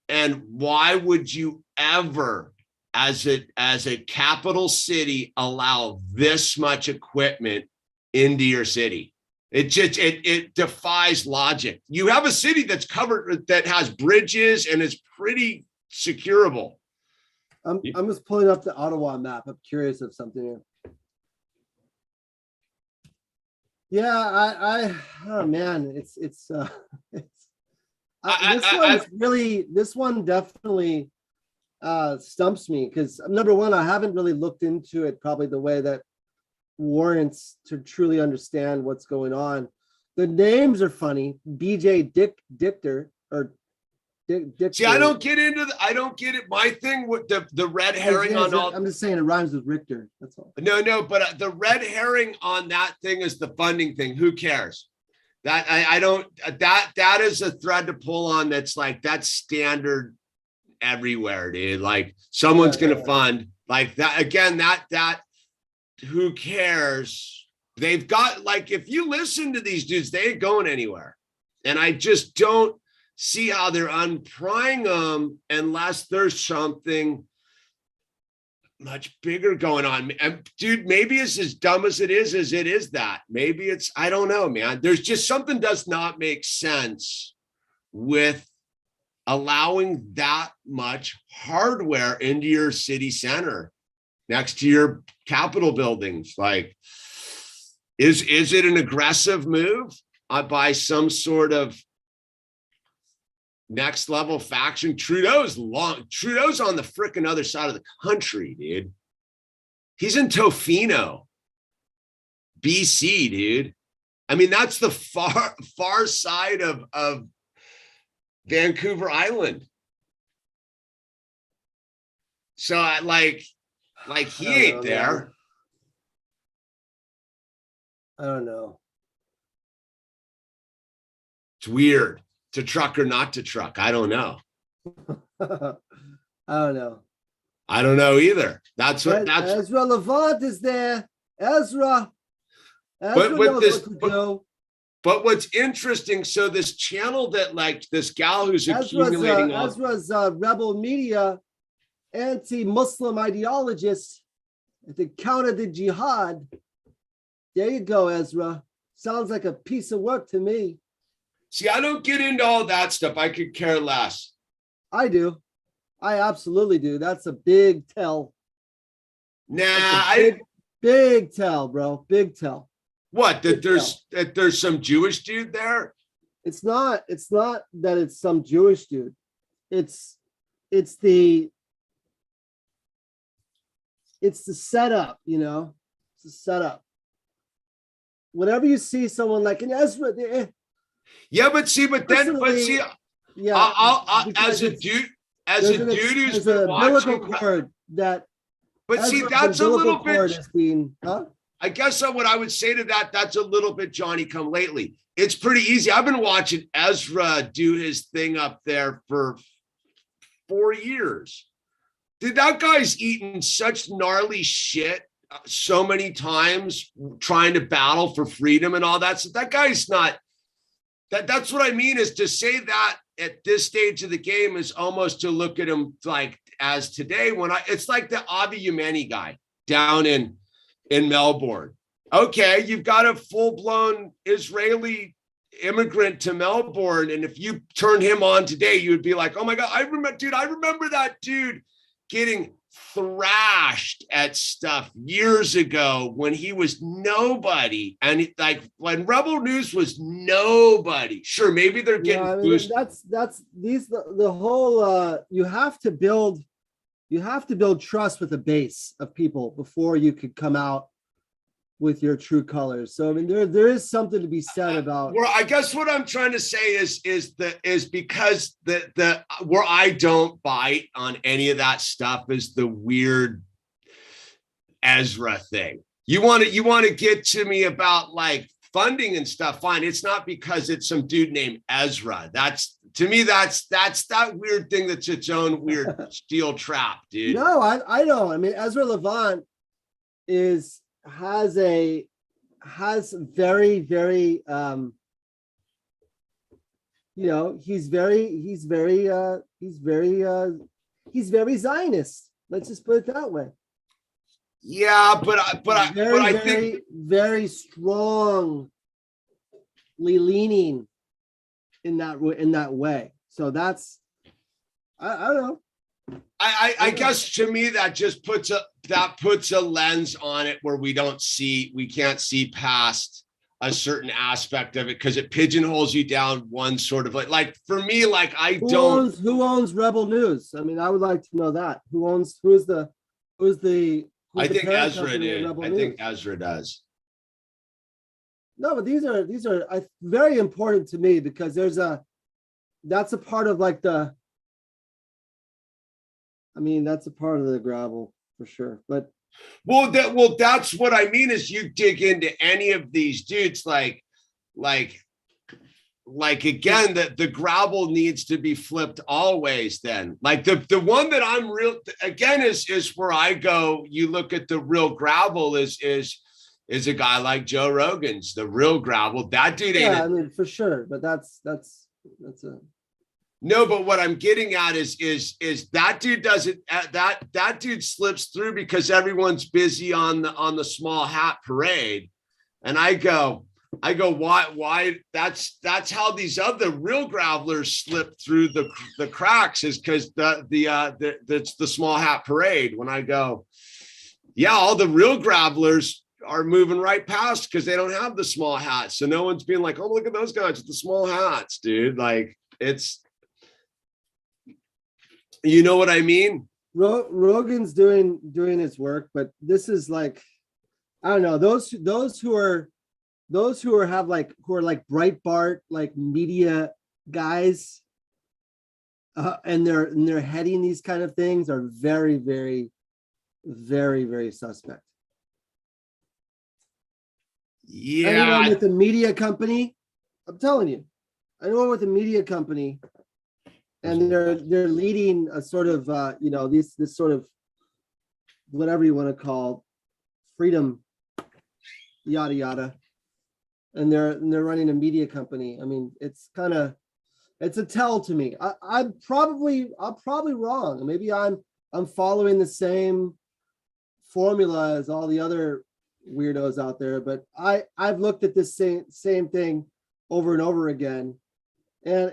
and why would you ever as a capital city allow this much equipment into your city? It defies logic. You have a city that's covered, that has bridges and is pretty securable. I'm just pulling up the Ottawa map. I'm curious of something here. Yeah, oh man, this one definitely stumps me because number one, I haven't really looked into it probably the way that warrants to truly understand what's going on. The names are funny. BJ Dichter or Dichter. See, I don't get it. My thing with the red herring on all. I'm just saying it rhymes with Richter. That's all. No, but the red herring on that thing is the funding thing. Who cares? That I don't. That is a thread to pull on. That's like that's standard everywhere, dude. Like someone's gonna fund like that again. That who cares? They've got like if you listen to these dudes, they ain't going anywhere, and I just don't see how they're unprying them unless there's something much bigger going on. And dude, maybe it's as dumb as it is that. Maybe it's, I don't know, man. There's just something does not make sense with allowing that much hardware into your city center next to your Capitol buildings. Like, is it an aggressive move by some sort of next level faction? Trudeau's on the freaking other side of the country, dude. He's in Tofino, BC, dude. I mean, that's the far side of Vancouver Island. So like he ain't there. Man. I don't know. It's weird. To truck or not to truck, I don't know. I don't know. I don't know either. That's Ezra Levant is there. Ezra but knows what to do. But what's interesting, so this channel that like this gal who's accumulating Ezra's rebel media anti-Muslim ideologist at the counter the jihad. There you go, Ezra. Sounds like a piece of work to me. See, I don't get into all that stuff. I could care less. I do. I absolutely do. That's a big tell. Nah, big tell, bro. Big tell. What? That there's some Jewish dude there? It's not that it's some Jewish dude. it's it's the setup, it's the setup. Whenever you see someone like an Ezra, Yeah, but see, yeah, I'll as a dude, who's there's been a umbilical watching, cord that but see, Ezra's that's a umbilical little cord bit. is being, huh? I guess what I would say to that, that's a little bit Johnny come lately. It's pretty easy. I've been watching Ezra do his thing up there for 4 years. Dude, that guy's eaten such gnarly shit so many times trying to battle for freedom and all that. So that guy's not, that's what I mean, is to say that at this stage of the game is almost to look at him like as today it's like the Avi Yemeni guy down in Melbourne. Okay, you've got a full-blown Israeli immigrant to Melbourne, and if you turn him on today, you would be like, oh my God, I remember that dude getting thrashed at stuff years ago when he was nobody, and like when Rebel News was nobody. Sure, maybe they're getting boosted. That's the whole you have to build trust with a base of people before you could come out with your true colors. So I mean, there is something to be said about. Well, I guess what I'm trying to say is because the where I don't bite on any of that stuff is the weird Ezra thing. You want to get to me about like funding and stuff. Fine, it's not because it's some dude named Ezra. That's to me that's that weird thing that's its own weird steel trap, dude. No, I don't. I mean, Ezra Levant has very, very he's very Zionist. Let's just put it that way. Yeah, but I think very strongly leaning in that way. So that's I don't know. I guess to me that just puts a lens on it where we can't see past a certain aspect of it because it pigeonholes you down one sort of like for me, like who owns Rebel News? I mean, I would like to know that. I think Ezra did. I think Ezra does. No, but these are very important to me because that's a part of like that's a part of the gravel for sure. But that's what I mean is you dig into any of these dudes like again that the gravel needs to be flipped always. Then like the one that I'm real again is where I go. You look at the real gravel is a guy like Joe Rogan's the real gravel. That dude ain't. Yeah, I mean for sure. But that's a. No, but what I'm getting at is that dude doesn't that dude slips through because everyone's busy on the small hat parade, and I go why that's how these other real gravelers slip through the cracks is because the small hat parade. When I go, yeah, all the real gravelers are moving right past because they don't have the small hats, so no one's being like, oh look at those guys with the small hats, dude. Like it's. You know what I mean? Rogan's doing his work, but this is like, I don't know, those who are like Breitbart, like media guys, and they're heading these kind of things are very, very, very, very suspect. Yeah. Anyone with a media company, I'm telling you, anyone with a media company. And they're leading a sort of this sort of whatever you want to call freedom, yada yada, and they're running a media company. I mean, it's a tell to me. I'm probably wrong. Maybe I'm following the same formula as all the other weirdos out there, but I've looked at this same thing over and over again. And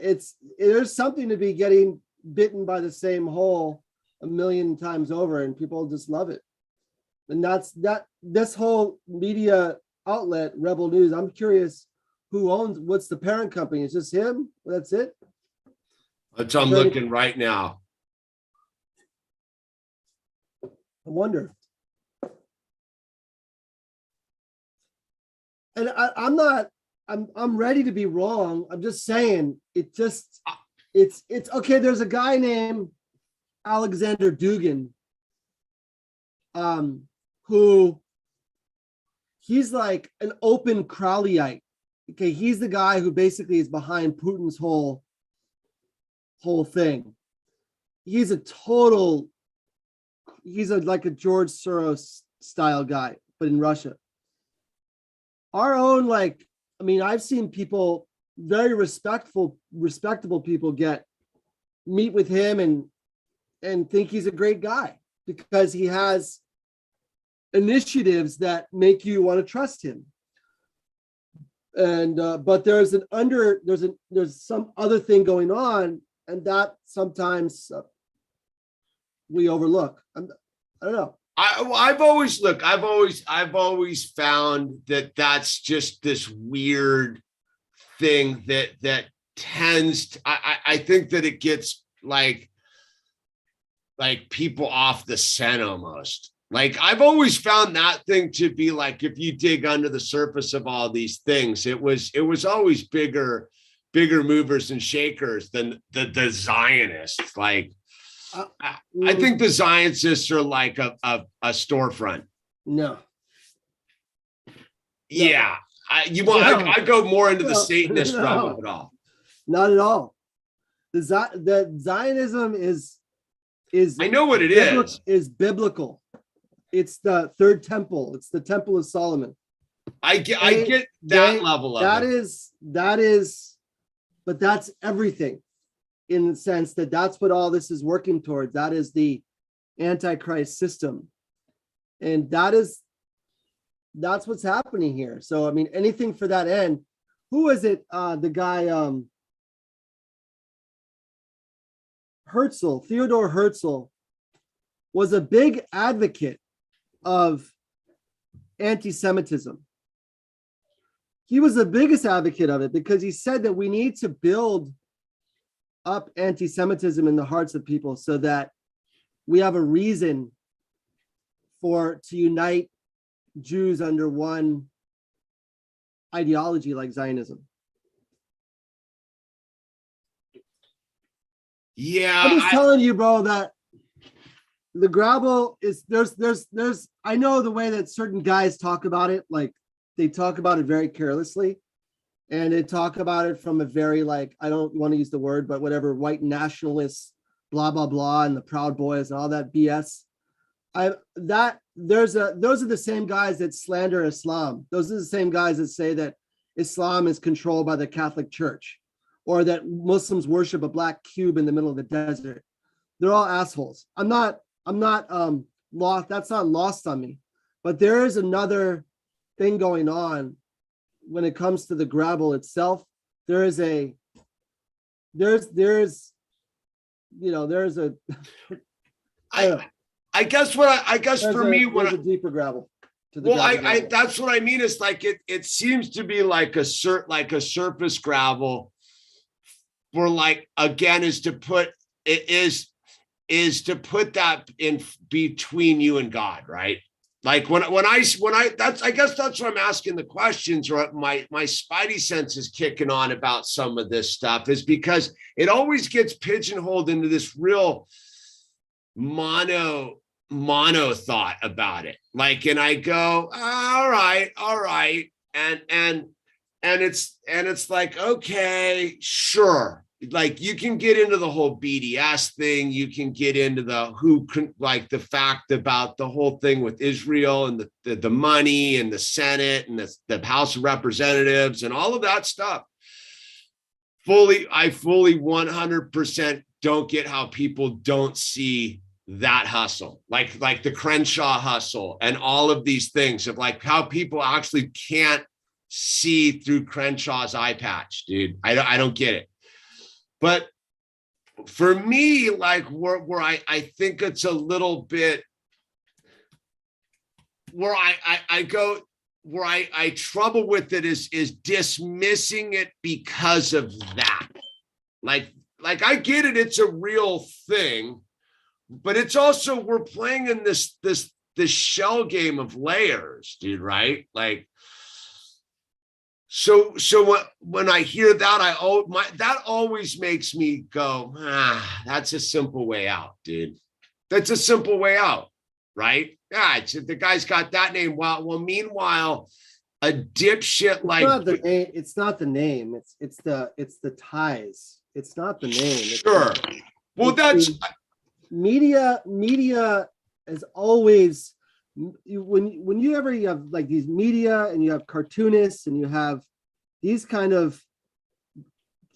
there's something to be getting bitten by the same hole a million times over, and people just love it. And this whole media outlet, Rebel News. I'm curious what's the parent company? Is just him? That's it? That's I'm looking right now. I wonder. And I'm ready to be wrong. I'm just saying it's okay. There's a guy named Alexander Dugin, who he's like an open Crowleyite. Okay, he's the guy who basically is behind Putin's whole thing. He's like a George Soros style guy, but in Russia. Our own, I've seen people, very respectable people meet with him and think he's a great guy because he has initiatives that make you want to trust him. And but there's some other thing going on, and that sometimes we overlook. I don't know. I've always found that that's just this weird thing that tends to, I think that it gets like people off the scent almost. Like I've always found that thing to be like, if you dig under the surface of all these things, it was always bigger movers and shakers than the Zionists. Like I think the Zionists are like a storefront. No. Yeah. I go more into the Satanist realm of it all. Not at all. The Zionism is I know what it is biblical. It's the third temple. It's the Temple of Solomon. I get that level of it. That is, but that's everything in the sense that that's what all this is working towards. That is the Antichrist system. And that's what's happening here. So, I mean, anything for that end. Who is it? The guy, Herzl, Theodore Herzl, was a big advocate of anti-Semitism. He was the biggest advocate of it because he said that we need to build up anti-Semitism in the hearts of people so that we have a reason to unite Jews under one ideology like Zionism. Yeah. I'm just telling you, bro, that the gravel is there's I know the way that certain guys talk about it, like they talk about it very carelessly. And they talk about it from a very, like, I don't want to use the word, but whatever, white nationalists, blah, blah, blah, and the Proud Boys and all that BS. Those are the same guys that slander Islam. Those are the same guys that say that Islam is controlled by the Catholic Church or that Muslims worship a black cube in the middle of the desert. They're all assholes. I'm not lost. That's not lost on me. But there is another thing going on when it comes to the gravel itself. There's a I guess for me, when a deeper gravel to the well, gravel. that's what I mean. It's like it seems to be like a surface gravel for, like, again, is to put that in between you and God, right? Like when I that's, I guess that's what I'm asking the questions, or my spidey sense is kicking on about some of this stuff, is because it always gets pigeonholed into this real mono thought about it. Like, and I go, all right. And it's like, okay, sure. Like, you can get into the whole BDS thing. You can get into the fact about the whole thing with Israel and the money and the Senate and the House of Representatives and all of that stuff. I fully 100% don't get how people don't see that hustle, like the Crenshaw hustle and all of these things, of like how people actually can't see through Crenshaw's eye patch, dude. I don't get it. But for me, like where I think it's a little bit where I go, where I trouble with it is dismissing it because of that. Like like, I get it. It's a real thing, but it's also, we're playing in this shell game of layers, dude. Right. Like, so when I hear that, that always makes me go, that's a simple way out, dude. That's a simple way out. Right. Yeah. The guy's got that name. Well, meanwhile, a dipshit like it's not the name. It's the ties. It's not the name. Sure. Well, that's media is always, when you have like these media and you have cartoonists and you have these kind of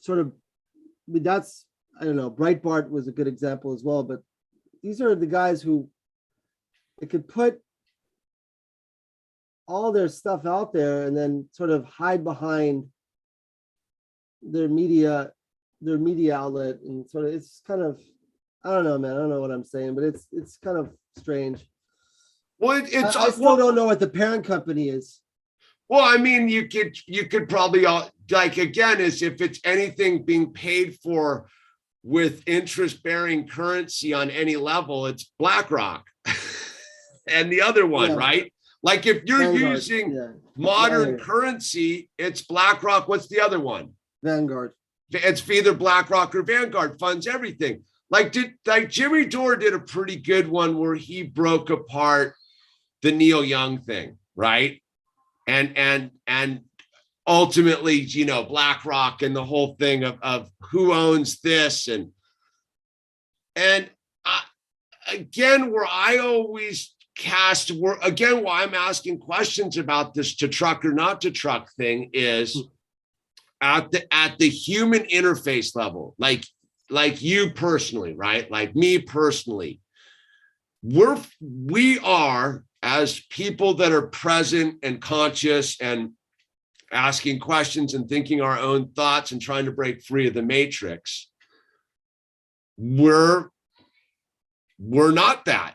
sort of, I mean, that's, I don't know, Breitbart was a good example as well, but these are the guys who they could put all their stuff out there and then sort of hide behind their media outlet, and sort of, it's kind of, I don't know, man. I don't know what I'm saying, but it's kind of strange. Well, I still don't know what the parent company is. Well, I mean, you could probably, like, again, is if it's anything being paid for with interest-bearing currency on any level, it's BlackRock. And the other one, right? Like, if you're Vanguard, using modern currency, it's BlackRock. What's the other one? Vanguard. It's either BlackRock or Vanguard funds everything. Like Jimmy Dore did a pretty good one where he broke apart the Neil Young thing, right? And ultimately, you know, BlackRock and the whole thing of who owns this, and again, where I always why I'm asking questions about this to truck or not to truck thing is at the human interface level, like you personally, right? Like me personally, we are, as people that are present and conscious and asking questions and thinking our own thoughts and trying to break free of the matrix, we're not that.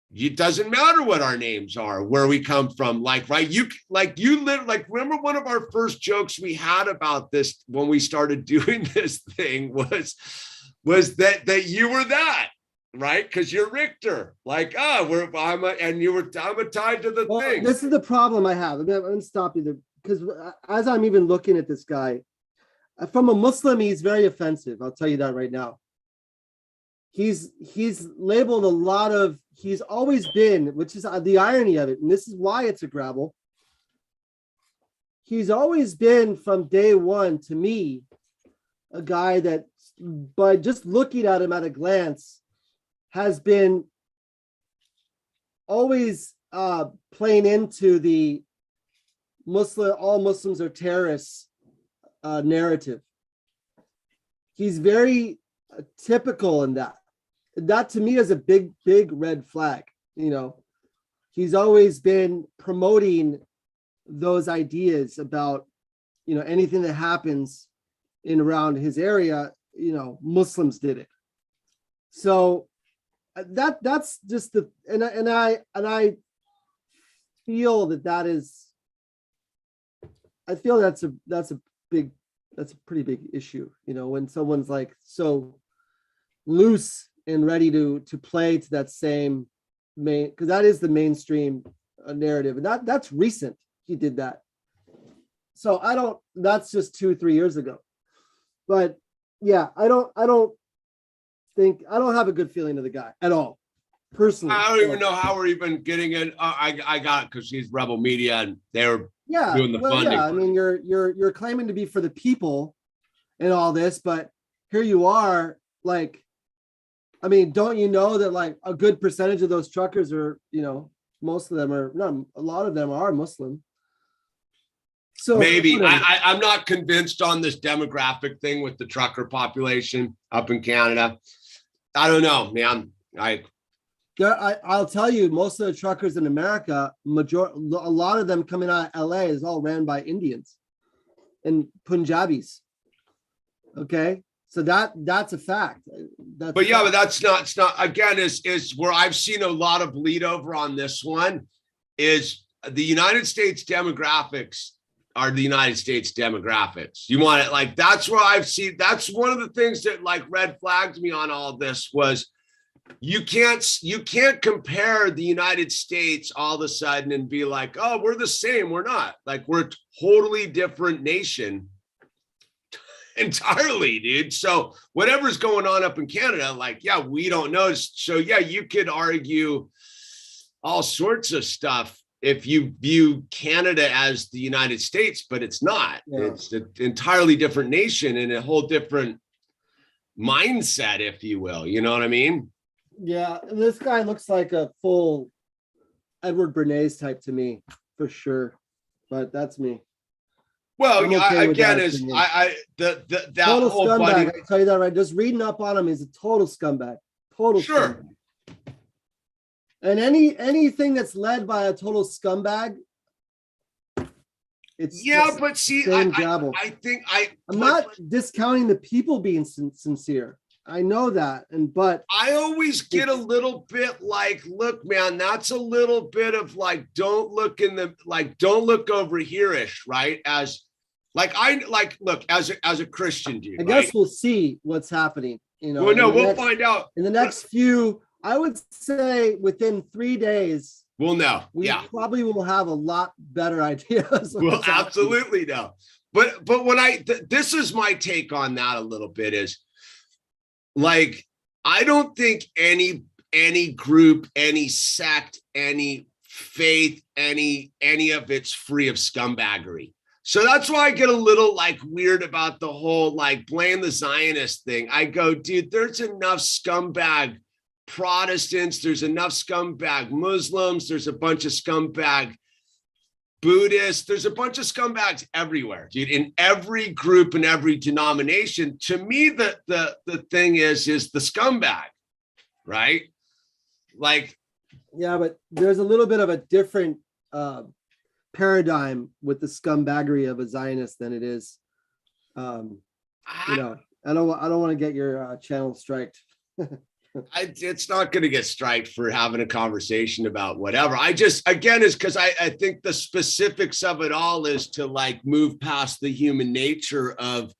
It doesn't matter what our names are, where we come from. Like, right. Remember one of our first jokes we had about this when we started doing this thing was that you were that, right? Because you're Richter. Like, I'm tied to the thing. This is the problem I have. I'm going to stop you there, because as I'm even looking at this guy, from a Muslim, he's very offensive. I'll tell you that right now. He's labeled a lot of, he's always been, which is the irony of it, and this is why it's a gravel. He's always been, from day one, to me, a guy that, by just looking at him at a glance, has been always playing into the all Muslims are terrorists narrative. He's very typical in that. That to me is a big red flag. You know, he's always been promoting those ideas about, you know, anything that happens in around his area, you know, Muslims did it. So that's just the, and I feel that is, I feel that's a pretty big issue, you know, when someone's like so loose and ready to play to that same main, because that is the mainstream narrative, and that's recent. He did that, so that's just 2-3 years ago. But yeah, I don't have a good feeling of the guy at all, personally. I don't even know how we're even getting it. I got it because he's Rebel Media and they're doing the funding. Yeah, I mean, you're claiming to be for the people and all this, but here you are, like, I mean, don't you know that like a good percentage of those truckers are, you know, most of them are, not a lot of them are Muslim. So maybe I'm not convinced on this demographic thing with the trucker population up in Canada. I don't know, man. I'll tell you, most of the truckers in America, a lot of them coming out of LA is all ran by Indians and Punjabis. Okay, so that's a fact. But that's not again is where I've seen a lot of bleed over on this one is the United States demographics are the United States demographics. You want it like, that's where I've seen, that's one of the things that like red flagged me on all this was you can't compare the United States all of a sudden and be like, oh, we're the same. We're not. Like, we're a totally different nation entirely, dude. So whatever's going on up in Canada, like, yeah, we don't know. So yeah, you could argue all sorts of stuff if you view Canada as the United States, but it's not. Yeah. It's an entirely different nation and a whole different mindset, if you will. You know what I mean? Yeah, this guy looks like a full Edward Bernays type to me, for sure. But that's me. Well, again, is that total whole scumbag. buddy. I can tell you that right. Just reading up on him is a total scumbag. Total sure. Scumbag. And anything that's led by a total scumbag, it's but see, I think I'm not discounting the people being sincere. I know that, but I always get a little bit like, look, man, that's a little bit of like, don't look over here-ish, right? As like, look, as a Christian dude, I guess we'll see what's happening. You know, well, no, we'll find out in the next few. I would say within 3 days, we'll know. We probably will have a lot better ideas. We'll absolutely know. But when this is my take on that a little bit is, like, I don't think any group, any sect, any faith, any of it's free of scumbaggery. So that's why I get a little like weird about the whole like blame the Zionist thing. I go, dude, there's enough scumbag Protestants, there's enough scumbag Muslims, there's a bunch of scumbag Buddhists, there's a bunch of scumbags everywhere, dude, in every group and every denomination. To me, the thing is the scumbag, right? Like, yeah, but there's a little bit of a different paradigm with the scumbaggery of a Zionist than it is. You know, I don't want to get your channel striked. It's not going to get striked for having a conversation about whatever. I just, again, is because I think the specifics of it all is to like move past the human nature of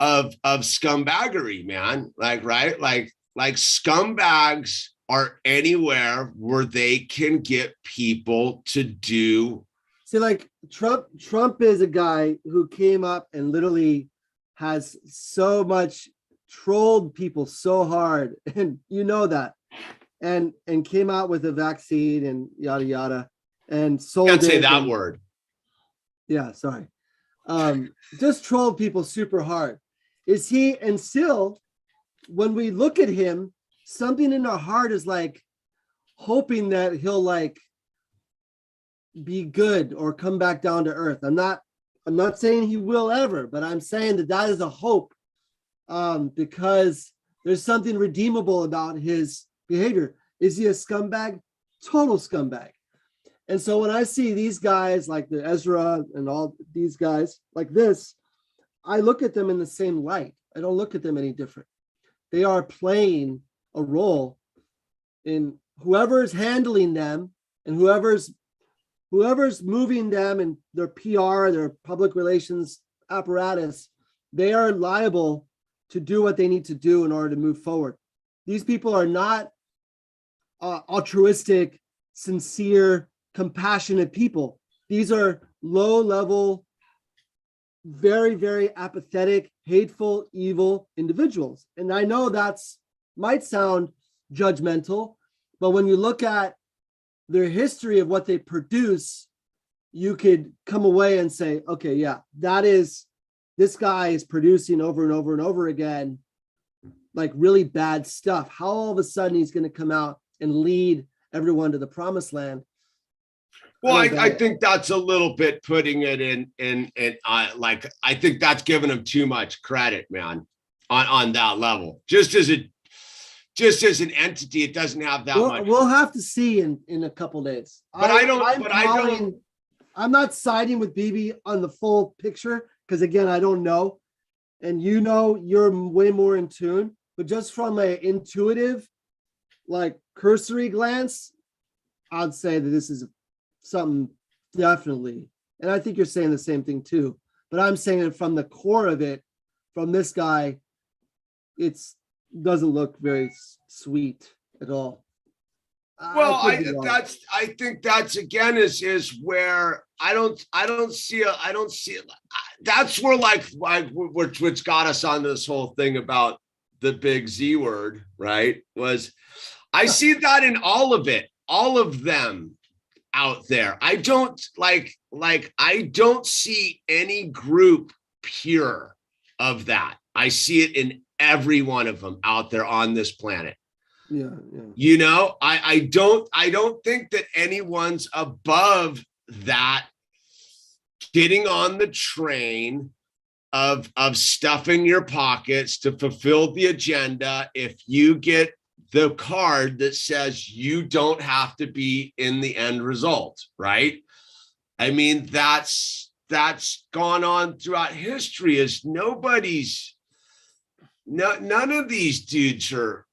scumbaggery, man. Like, right? Like scumbags are anywhere where they can get people to do. See, like Trump is a guy who came up and literally has so much trolled people so hard, and you know that, and came out with a vaccine and yada yada, and sold. Can't say that word. Yeah, sorry. Just trolled people super hard. Is he? And still, when we look at him, something in our heart is like hoping that he'll like be good or come back down to earth. I'm not saying he will ever, but I'm saying that is a hope. Because there's something redeemable about his behavior. Is he a scumbag? Total scumbag. And so when I see these guys like the Ezra and all these guys like this, I look at them in the same light. I don't look at them any different. They are playing a role in whoever's handling them and whoever's moving them and their PR, their public relations apparatus. They are liable to do what they need to do in order to move forward. These people are not altruistic, sincere, compassionate people. These are low-level, very, very apathetic, hateful, evil individuals. And I know might sound judgmental, but when you look at their history of what they produce, you could come away and say, okay, yeah, this guy is producing over and over and over again, like really bad stuff. How all of a sudden he's going to come out and lead everyone to the promised land? Well, I think that's a little bit putting it in like, I think that's giving him too much credit, man, on that level. Just as an entity, it doesn't have that much. We'll have to see in a couple days. But I'm not siding with BB on the full picture. Because again, I don't know, and you know, you're way more in tune, but just from an intuitive, like cursory glance, I'd say that this is something definitely And I think you're saying the same thing too. But I'm saying it from the core of it, from this guy, it's doesn't look very sweet at all. Well, could be wrong. I think that's again is where I don't see that's where like which got us onto this whole thing about the big Z word, right? Was I see that in all of it, all of them out there. I don't I don't see any group pure of that. I see it in every one of them out there on this planet. Yeah. You know, I don't think that anyone's above that getting on the train of stuffing your pockets to fulfill the agenda if you get the card that says you don't have to be in the end result, right? I mean, that's gone on throughout history. Is none of these dudes are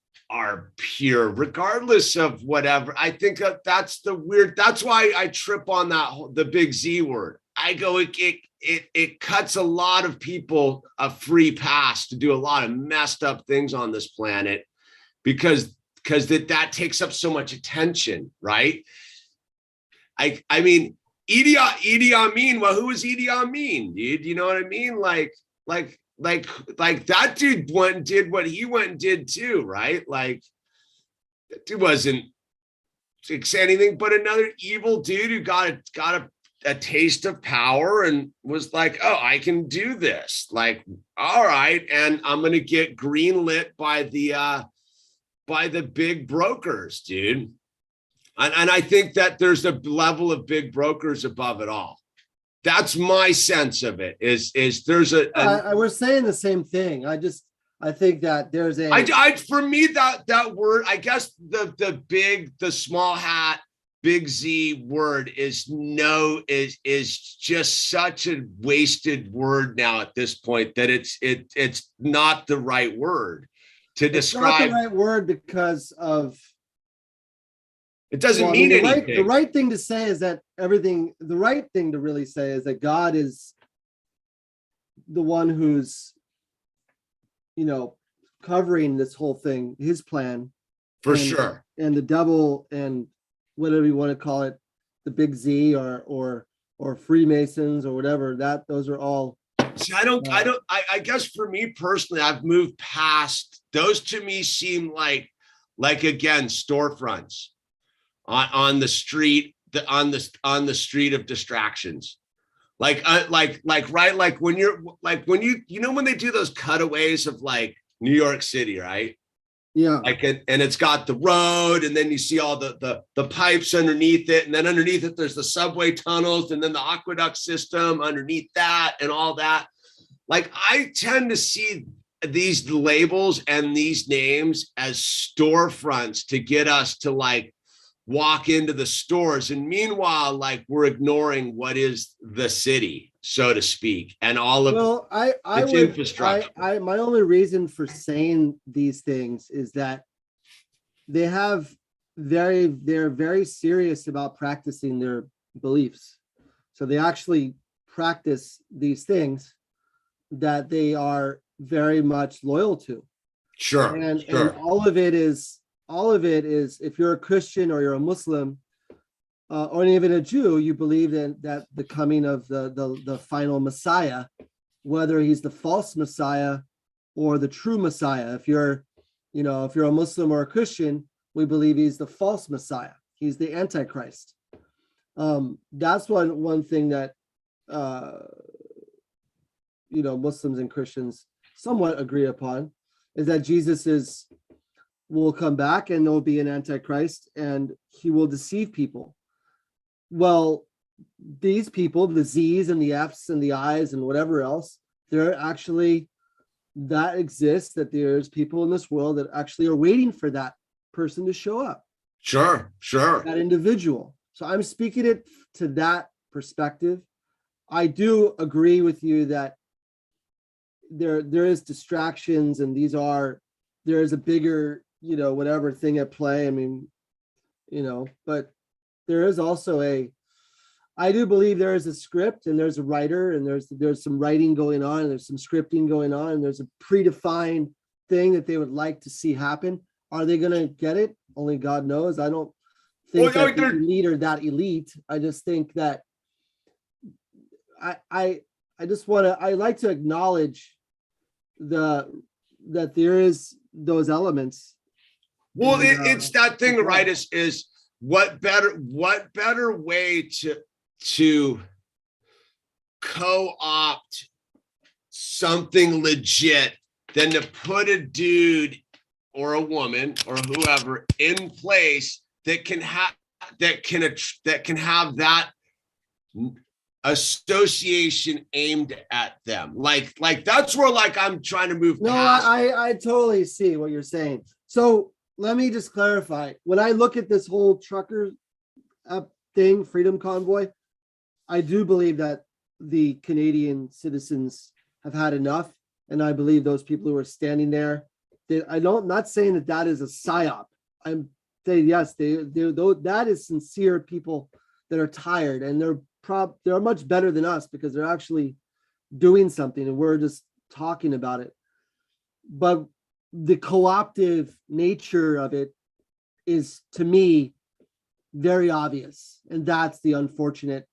pure, regardless of whatever. I think that's why I trip on the big Z word. I go, it cuts a lot of people a free pass to do a lot of messed up things on this planet because that takes up so much attention, right? I mean, Idi Amin. Well, who was Idi Amin, dude? You know what I mean? Like that dude went and did what he went and did too, right? Like that dude wasn't anything but another evil dude who got a taste of power and was like, oh, I can do this. Like, all right, and I'm gonna get greenlit by the big brokers, dude. And I think that there's a level of big brokers above it all. That's my sense of it. Is there's we're saying the same thing. I think that there's for me that word, I guess the small hat big Z word is just such a wasted word now at this point that it's not the right word to describe. It's not the right word because of. It doesn't mean anything. The right thing to say is that the right thing to really say is that God is the one who's, covering this whole thing, his plan. For sure. And the devil and whatever you want to call it, the big Z or Freemasons or whatever, those are all. See, I guess for me personally, I've moved past those. To me seem like again, storefronts. On the street, on the street of distractions, like when when they do those cutaways of like New York City, right? Yeah. And it's got the road, and then you see all the pipes underneath it, and then underneath it there's the subway tunnels, and then the aqueduct system underneath that, and all that. Like I tend to see these labels and these names as storefronts to get us to like walk into the stores, and meanwhile like we're ignoring what is the city, so to speak, and all of its infrastructure. My only reason for saying these things is that they're very serious about practicing their beliefs, so they actually practice these things that they are very much loyal to. Sure. And all of it is if you're a Christian or you're a Muslim or even a Jew, you believe that the coming of the final Messiah, whether he's the false Messiah or the true Messiah. If you're a Muslim or a Christian, we believe he's the false Messiah. He's the Antichrist. That's one thing that Muslims and Christians somewhat agree upon, is that Jesus will come back and there will be an Antichrist and he will deceive people. Well, these people, the Z's and the F's and the I's and whatever else, that exists, that there's people in this world that actually are waiting for that person to show up. Sure. That individual. So I'm speaking it to that perspective. I do agree with you that there is distractions, and there is a bigger, whatever thing at play. I mean, but there is also I do believe there is a script and there's a writer and there's some writing going on and there's some scripting going on and there's a predefined thing that they would like to see happen. Are they going to get it? Only God knows. I don't think that the elite are that elite. I just think that I like to acknowledge that there is those elements. Well, it's that thing, right? Is what better way to co-opt something legit than to put a dude or a woman or whoever in place that can have that association aimed at them. Like that's where I'm trying to move. No, I totally see what you're saying. So let me just clarify. When I look at this whole trucker thing, Freedom Convoy, I do believe that the Canadian citizens have had enough. And I believe those people who are standing there, I'm not saying that is a psyop. I'm saying, yes, that is sincere people that are tired, and they're much better than us because they're actually doing something and we're just talking about it. But the co-optive nature of it is, to me, very obvious. And that's the unfortunate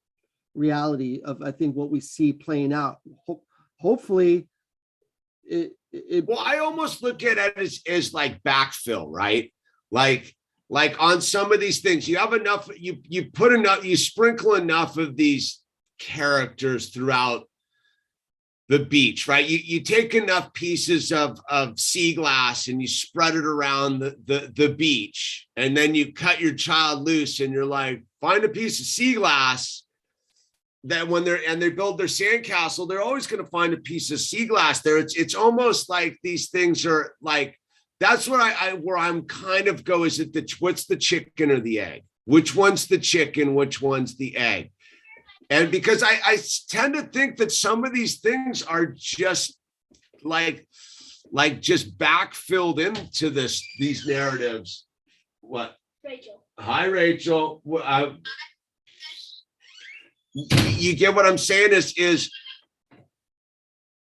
reality of, I think, what we see playing out. Hopefully well, I almost look at it as like backfill, right? Like on some of these things, you have enough, you sprinkle enough of these characters throughout the beach, right? You take enough pieces of sea glass and you spread it around the beach, and then you cut your child loose and you're like, find a piece of sea glass. That when they build their sandcastle, they're always going to find a piece of sea glass there. It's almost like these things are like, that's what where I'm kind of go, is it what's the chicken or the egg? Which one's the chicken? Which one's the egg? And because I tend to think that some of these things are just like just backfilled into these narratives. What? Rachel. Hi, Rachel. You get what I'm saying is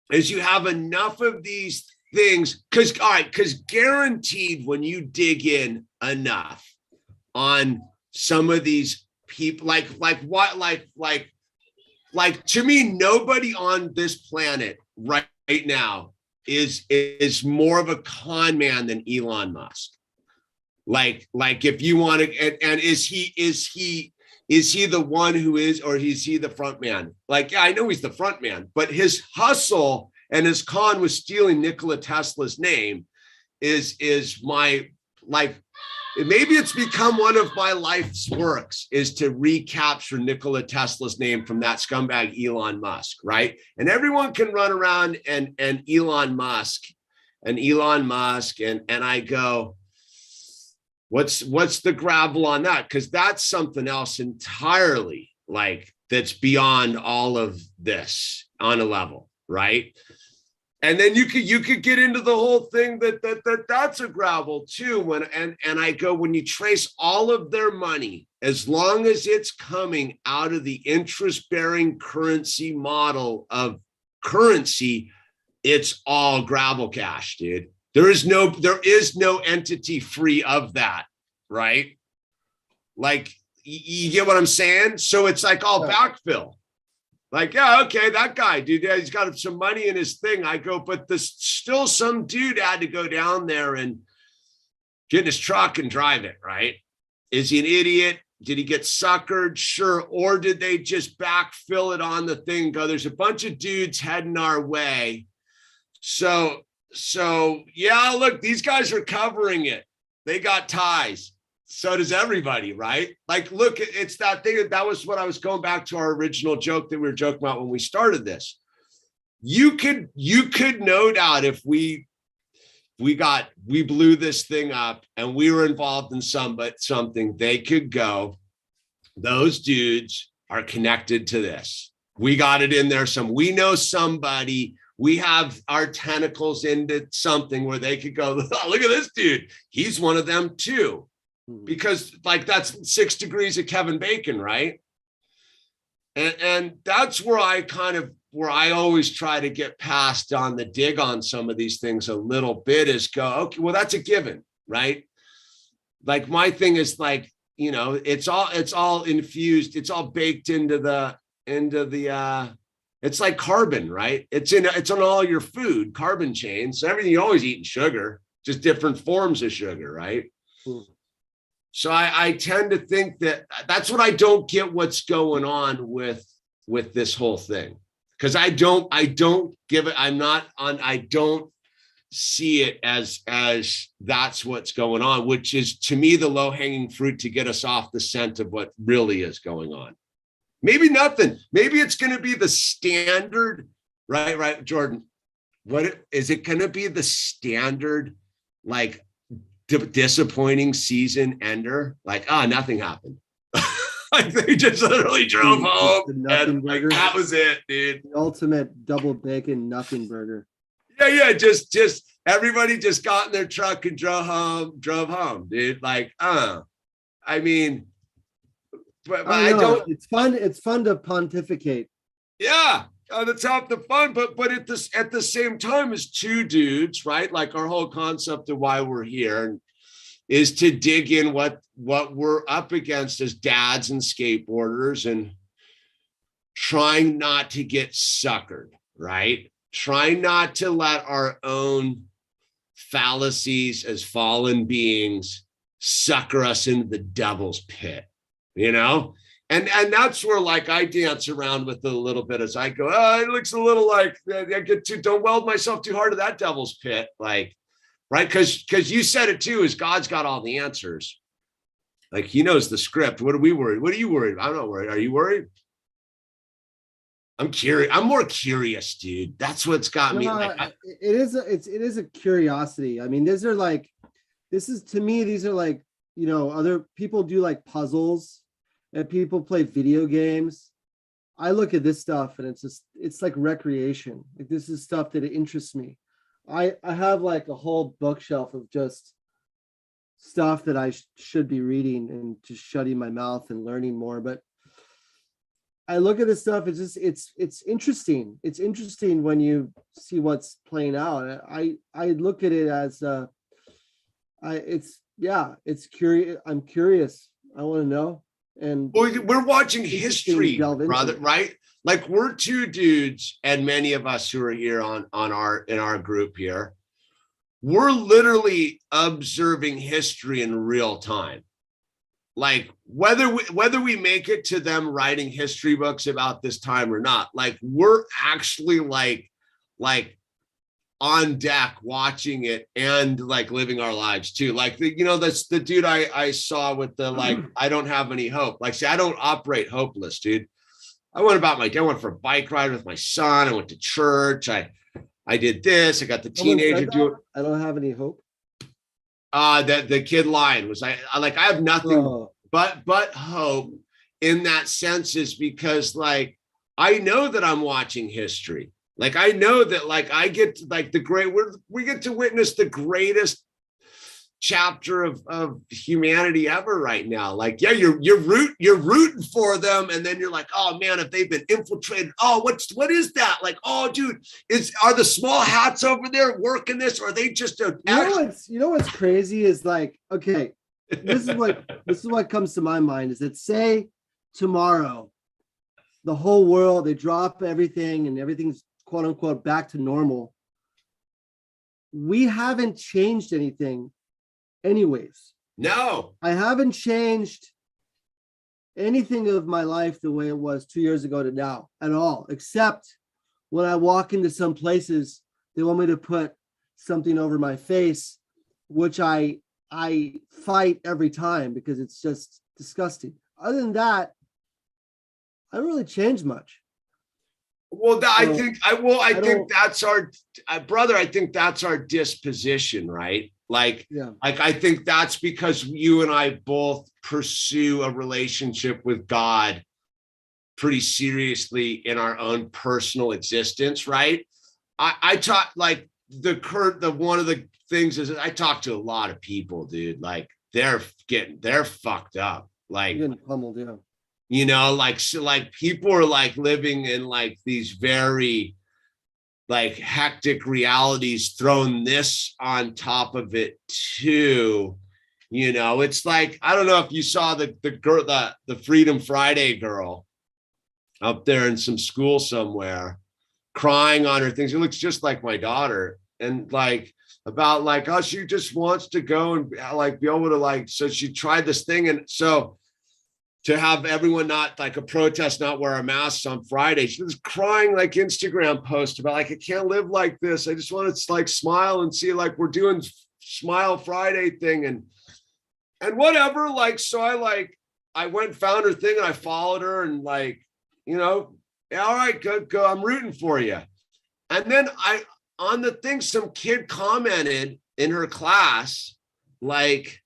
you have enough of these things, because guaranteed when you dig in enough on some of these people, like to me, nobody on this planet right now is more of a con man than Elon Musk. Like if you want to, and is he the one who is, or is he the front man? Like, yeah, I know he's the front man, but his hustle and his con with stealing Nikola Tesla's name is my, like, maybe it's become one of my life's works, is to recapture Nikola Tesla's name from that scumbag Elon Musk, right? And everyone can run around and Elon Musk, and I go, what's the gravel on that? Because that's something else entirely, like, that's beyond all of this on a level, right? And then you could get into the whole thing that's a gravel too. And I go, when you trace all of their money, as long as it's coming out of the interest-bearing currency model of currency, it's all gravel cash, dude. There is no entity free of that, right? Like, you get what I'm saying? So it's like all backfill. Like, yeah, okay, that guy, dude, yeah, he's got some money in his thing. I go, but there's still some dude had to go down there and get in his truck and drive it, right? Is he an idiot? Did he get suckered? Sure. Or did they just backfill it on the thing? Go, there's a bunch of dudes heading our way. So yeah, look, these guys are covering it. They got ties. So does everybody, right? Like, look, it's that thing. That was what I was going back to our original joke that we were joking about when we started this. You could no doubt, if we blew this thing up and we were involved in something, they could go, those dudes are connected to this. We got it in there. We know somebody. We have our tentacles into something where they could go, oh, look at this dude. He's one of them too. Because, like, that's 6 degrees of Kevin Bacon, right? And that's where I always try to get past on the dig on some of these things a little bit is go, okay, well, that's a given, right? Like my thing is like, you know, it's all infused, it's all baked into the it's like carbon, right? It's on all your food, carbon chains. So everything, you're always eating sugar, just different forms of sugar, right? So I tend to think that's what I don't get what's going on with this whole thing. Because I don't give it, I don't see it as that's what's going on, which is to me the low-hanging fruit to get us off the scent of what really is going on. Maybe nothing. Maybe it's going to be the standard, right, Jordan? What is it going to be the standard, like disappointing season ender? Like, nothing happened. Like they just literally drove home and like, that was it, dude. The ultimate double bacon nothing burger. Yeah, just everybody just got in their truck and drove home, dude. Like, I mean, but I don't. It's fun to pontificate. Yeah, that's half the fun. But at the same time, as two dudes, right? Like our whole concept of why we're here is to dig in what we're up against as dads and skateboarders, and trying not to get suckered, right? Trying not to let our own fallacies as fallen beings sucker us into the devil's pit, you know? And that's where like I dance around with it a little bit as I go, it looks a little like I don't weld myself too hard to that devil's pit. Like, right? Because you said it too, is God's got all the answers. Like he knows the script. What are we worried? What are you worried? I'm not worried. Are you worried? I'm curious. I'm more curious, dude. That's what's got me. Like, it is a curiosity. I mean, these are like, you know, other people do like puzzles and people play video games. I look at this stuff and it's like recreation. Like this is stuff that interests me. I have like a whole bookshelf of just stuff that I should be reading and just shutting my mouth and learning more. But I look at this stuff. It's interesting. It's interesting when you see what's playing out. I look at it as it's curious. I'm curious. I want to know. And we're watching history, brother, right? Like we're two dudes, and many of us who are here in our group here, we're literally observing history in real time. Like whether we make it to them writing history books about this time or not, like we're actually like on deck watching it and like living our lives too. Like that's the dude I saw with the like I don't have any hope. Like see, I don't operate hopeless, dude. I went about my day. I went for a bike ride with my son. I went to church. I did this. I got the teenager doing. I don't have any hope. That the kid line was I have nothing but hope in that sense, is because like I know that I'm watching history. Like I know that like I get to, like we get to witness the greatest chapter of humanity ever right now. Like yeah, you're rooting for them, and then you're like, oh man, if they've been infiltrated, oh what is that? Like, oh dude, are the small hats over there working this, or are they just you know what's crazy is like, okay, this is what comes to my mind is that say tomorrow the whole world, they drop everything and everything's quote unquote back to normal. We haven't changed anything anyways. No, I haven't changed anything of my life the way it was 2 years ago to now at all, except when I walk into some places, they want me to put something over my face, which I fight every time because it's just disgusting. Other than that, I don't really change much. Well, I think that's our brother. I think that's our disposition, right? Like I think that's because you and I both pursue a relationship with God pretty seriously in our own personal existence, right? I talk like one of the things is I talk to a lot of people, dude. Like they're fucked up. Like you're getting pummeled, yeah. you know, like, so like people are like living in like these very like hectic realities, thrown this on top of it too. You know, it's like, I don't know if you saw the girl, the Freedom Friday girl up there in some school somewhere crying on her things. It looks just like my daughter. And like, about like, oh, she just wants to go and like be able to like, so she tried this thing. And so to have everyone not like a protest, not wear a mask on Friday, she was crying like Instagram post about like, I can't live like this. I just want to like smile and see like we're doing Smile Friday thing and whatever. Like, so I went and found her thing and I followed her and like, you know, all right, go. I'm rooting for you. And then on the thing, some kid commented in her class, like,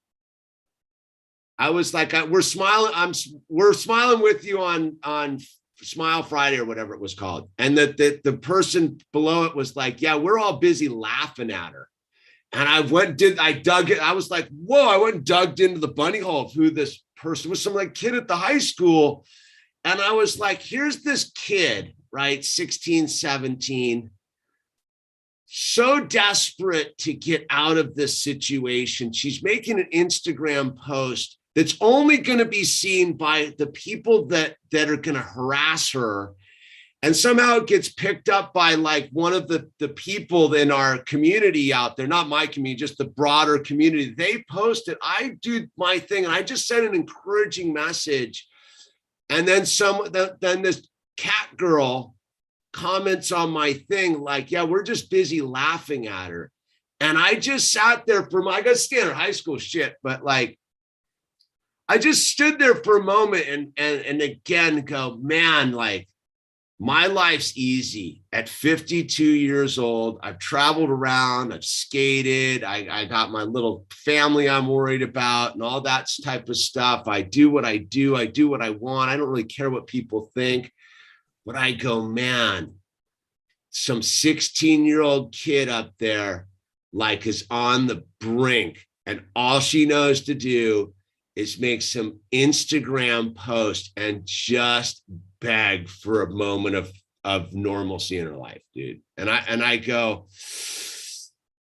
I was like, we're smiling. We're smiling with you on Smile Friday or whatever it was called. And the person below it was like, yeah, we're all busy laughing at her. And I dug it. I was like, whoa, I went and dug into the bunny hole of who this person was, some like kid at the high school. And I was like, here's this kid, right? 16, 17, so desperate to get out of this situation. She's making an Instagram post that's only going to be seen by the people that are going to harass her. And somehow it gets picked up by like one of the people in our community out there, not my community, just the broader community. They posted, I do my thing. And I just sent an encouraging message. And then then this cat girl comments on my thing, like, yeah, we're just busy laughing at her. And I just sat there I got standard high school shit, but like, I just stood there for a moment and again go, man, like my life's easy at 52 years old. I've traveled around, I've skated, I got my little family I'm worried about and all that type of stuff. I do what I do. I do what I want. I don't really care what people think. But I go, man, some 16-year-old kid up there like is on the brink and all she knows to do is make some Instagram post and just beg for a moment of normalcy in her life, dude. And I go,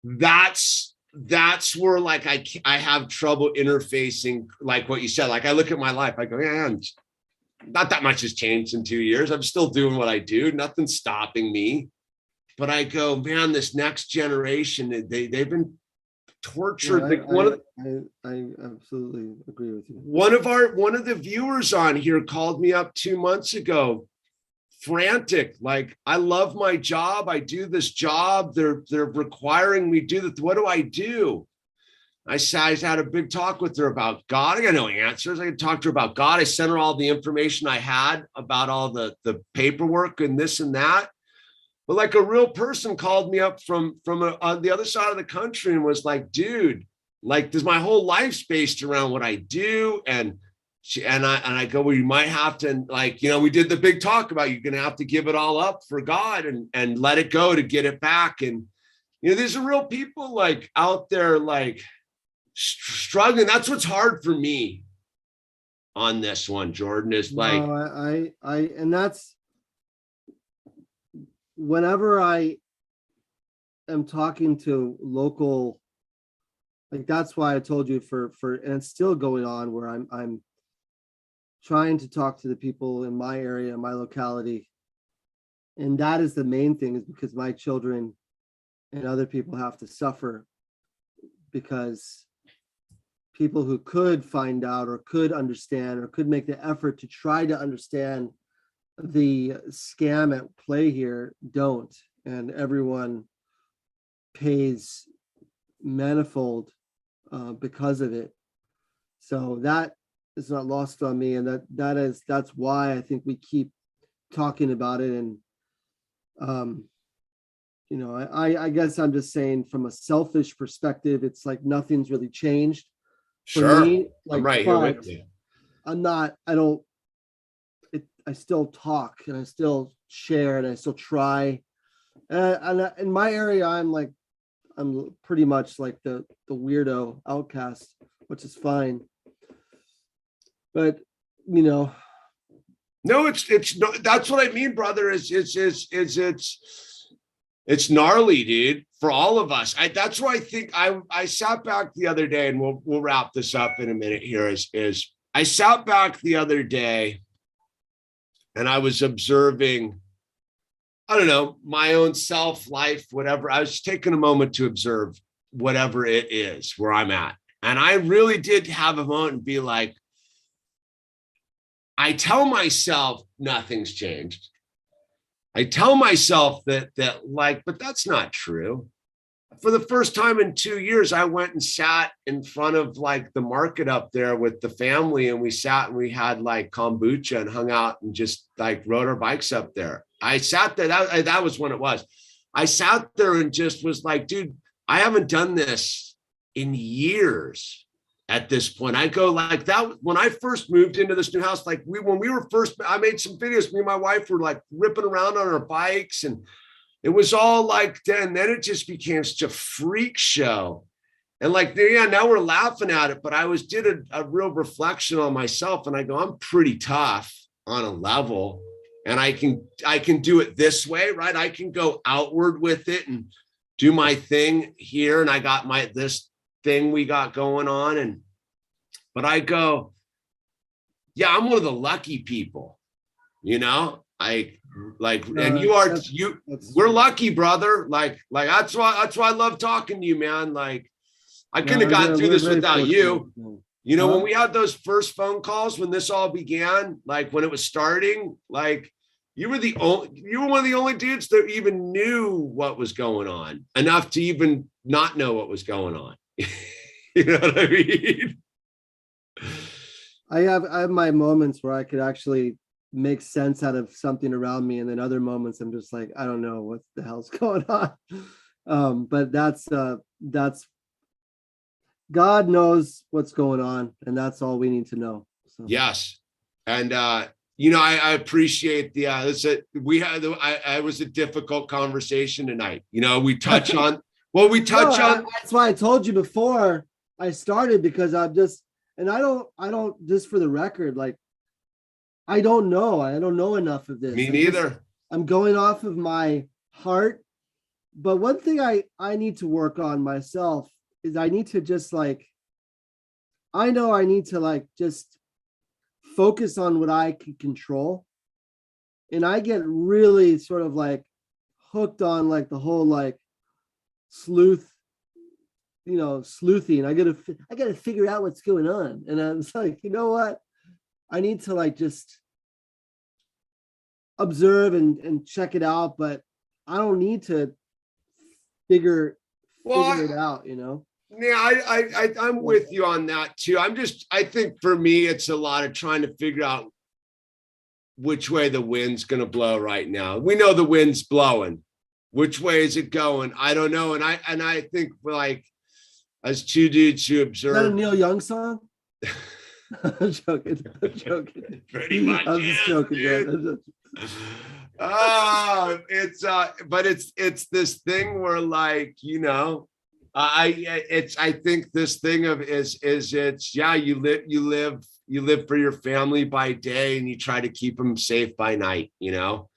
that's where like I have trouble interfacing, like what you said. Like I look at my life, I go, yeah, not that much has changed in 2 years. I'm still doing what I do. Nothing's stopping me. But I go, man, this next generation, they've been tortured. Yeah, I absolutely agree with you. One of the viewers on here called me up 2 months ago, frantic, like, I love my job. I do this job. They're requiring me to do that. What do I do? I had a big talk with her about God. I got no answers. I could talk to her about God. I sent her all the information I had about all the paperwork and this and that. But like a real person called me up from on the other side of the country and was like, dude, like this, my whole life's based around what I do. And I go, well, you might have to, like, you know, we did the big talk about you're going to have to give it all up for God and let it go to get it back. And, you know, these are real people like out there, like, struggling. That's what's hard for me on this one, Jordan, is like, no, and that's whenever I am talking to local, like that's why I told you for and it's still going on where I'm trying to talk to the people in my area, my locality. And that is the main thing, is because my children and other people have to suffer because people who could find out or could understand or could make the effort to try to understand the scam at play here don't, and everyone pays manifold because of it. So that is not lost on me, and that's why I think we keep talking about it. And you know, I guess I'm just saying from a selfish perspective, it's like nothing's really changed for sure, me. Like, I'm right here with you. I still talk and I still share and I still try. And in my area, I'm pretty much like the weirdo outcast, which is fine. But, you know, No, it's not, that's what I mean, brother. It's gnarly, dude, for all of us. That's why I think I sat back the other day, and we'll wrap this up in a minute here. Is I sat back the other day and I was observing, I don't know, my own self, life, whatever. I was taking a moment to observe whatever it is where I'm at. And I really did have a moment and be like, I tell myself nothing's changed. I tell myself that like, but that's not true. For the first time in 2 years, I went and sat in front of like the market up there with the family, and we sat and we had like kombucha and hung out and just like rode our bikes up there. I sat there. That was when it was. I sat there and just was like, dude, I haven't done this in years. At this point, I go like that. When I first moved into this new house, like when we were first, I made some videos. Me and my wife were like ripping around on our bikes, and it was all like, then it just became such a freak show. And like, yeah, now we're laughing at it, but I did a real reflection on myself, and I go, I'm pretty tough on a level, and I can do it this way, right? I can go outward with it and do my thing here, and I got this thing we got going on, but I go, yeah, I'm one of the lucky people, you know. And we're lucky, brother. Like that's why I love talking to you, man. Like I couldn't have gotten through this without you. You know, when we had those first phone calls, when this all began, like when it was starting, like you were one of the only dudes that even knew what was going on enough to even not know what was going on. You know what I mean? I have my moments where I could actually make sense out of something around me, and then other moments I'm just like, I don't know what the hell's going on. But that's God knows what's going on, and that's all we need to know. So. Yes, and you know, I appreciate the I was a difficult conversation tonight. You know, we touch on. Well, we touch on. That's why I told you before I started, because I don't, just for the record, like, I don't know enough of this. Me neither. I'm going off of my heart. But one thing I need to work on myself is I need to just like, I know I need to like just focus on what I can control. And I get really sort of like hooked on like the whole like sleuthing. I gotta figure out what's going on. And I was like, you know what? I need to like just observe and check it out, but I don't need to figure it out, you know? Yeah, I'm with you on that too. I think for me, it's a lot of trying to figure out which way the wind's going to blow right now. We know the wind's blowing. Which way is it going? I don't know. And I think like as two dudes who observe. Is that a Neil Young song? I'm joking. Pretty much. I'm just joking. But it's this thing where like, you know, I think this thing of is it's, yeah, you live for your family by day and you try to keep them safe by night, you know?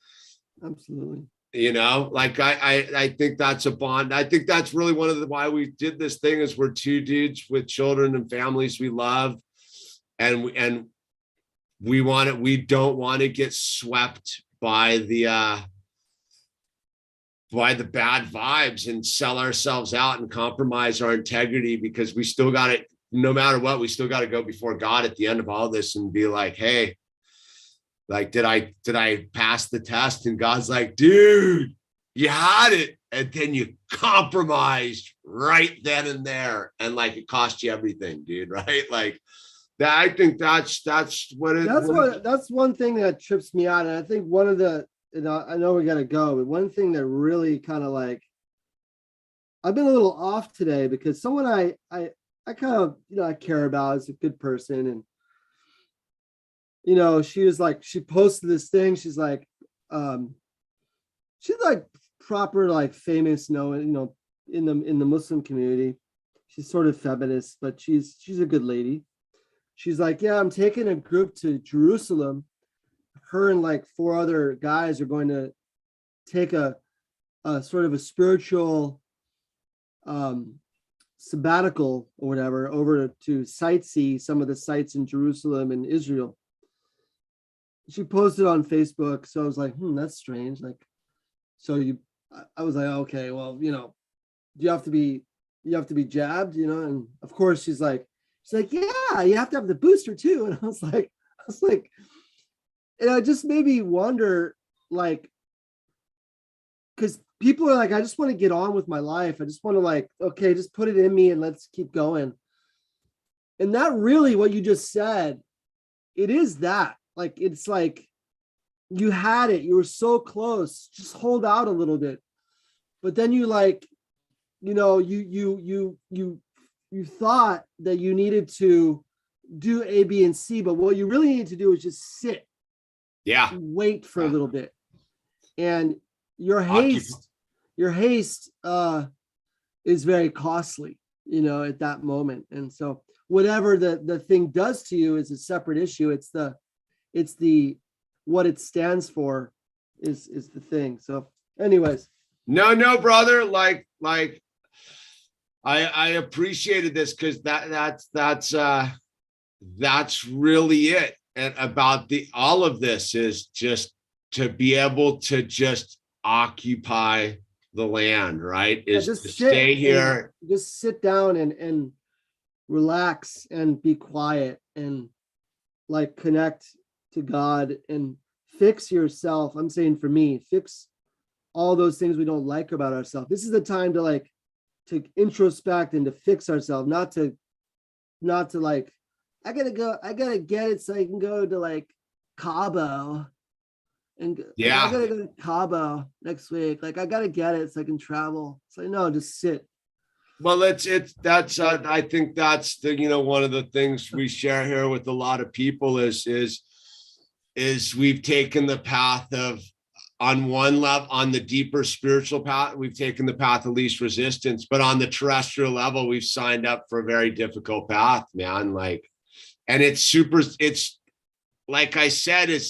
Absolutely. You know, like I think that's a bond. I think that's really one of the why we did this thing is we're two dudes with children and families we love, and we don't want to get swept by the bad vibes and sell ourselves out and compromise our integrity, because we still got it. No matter what, we still got to go before God at the end of all this and be like, hey, like, did I pass the test? And God's like, dude, you had it. And then you compromised right then and there. And like, it cost you everything, dude. Right. Like that. I think that's what it that's one thing that trips me out. And I think one of the, I know we got to go, but one thing that really kind of like, I've been a little off today because someone I kind of, I care about is a good person. And, she was like, she posted this thing. She's like proper, like famous, in the Muslim community. She's sort of feminist, but she's a good lady. She's like, yeah, I'm taking a group to Jerusalem her and like 4 other guys are going to take a sort of a spiritual sabbatical or whatever over to sightsee some of the sites in Jerusalem and Israel. She posted on Facebook, so I was like, that's strange. Like, I was like, okay, well, you have to be jabbed, and of course she's like, yeah, you have to have the booster too. And I was like, it just made me wonder, like, because people are like, I just want to get on with my life. I just want to like, okay, just put it in me and let's keep going. And that really, what you just said, it is that. Like, it's like you had it, you were so close, just hold out a little bit. But then you like, you thought that you needed to do A, B, and C, but what you really need to do is just sit. Yeah. Wait for a little bit. And your haste is very costly, at that moment. And so whatever the thing does to you is a separate issue. It's the what it stands for is the thing. So anyways. No, brother. Like I appreciated this because that's really it. And about all of this is just to be able to just occupy the land, right? Is just to stay here. Just sit down and relax and be quiet and like connect to God and fix yourself. I'm saying for me, fix all those things we don't like about ourselves. This is the time to introspect and to fix ourselves, not to like, I gotta get it so I can go to like Cabo and yeah, I gotta go to Cabo next week. Like I gotta get it so I can travel. So no, just sit. Well, I think that's the, one of the things we share here with a lot of people is we've taken the path of, on one level, on the deeper spiritual path, we've taken the path of least resistance, but on the terrestrial level, we've signed up for a very difficult path, man. Like, and it's like I said, and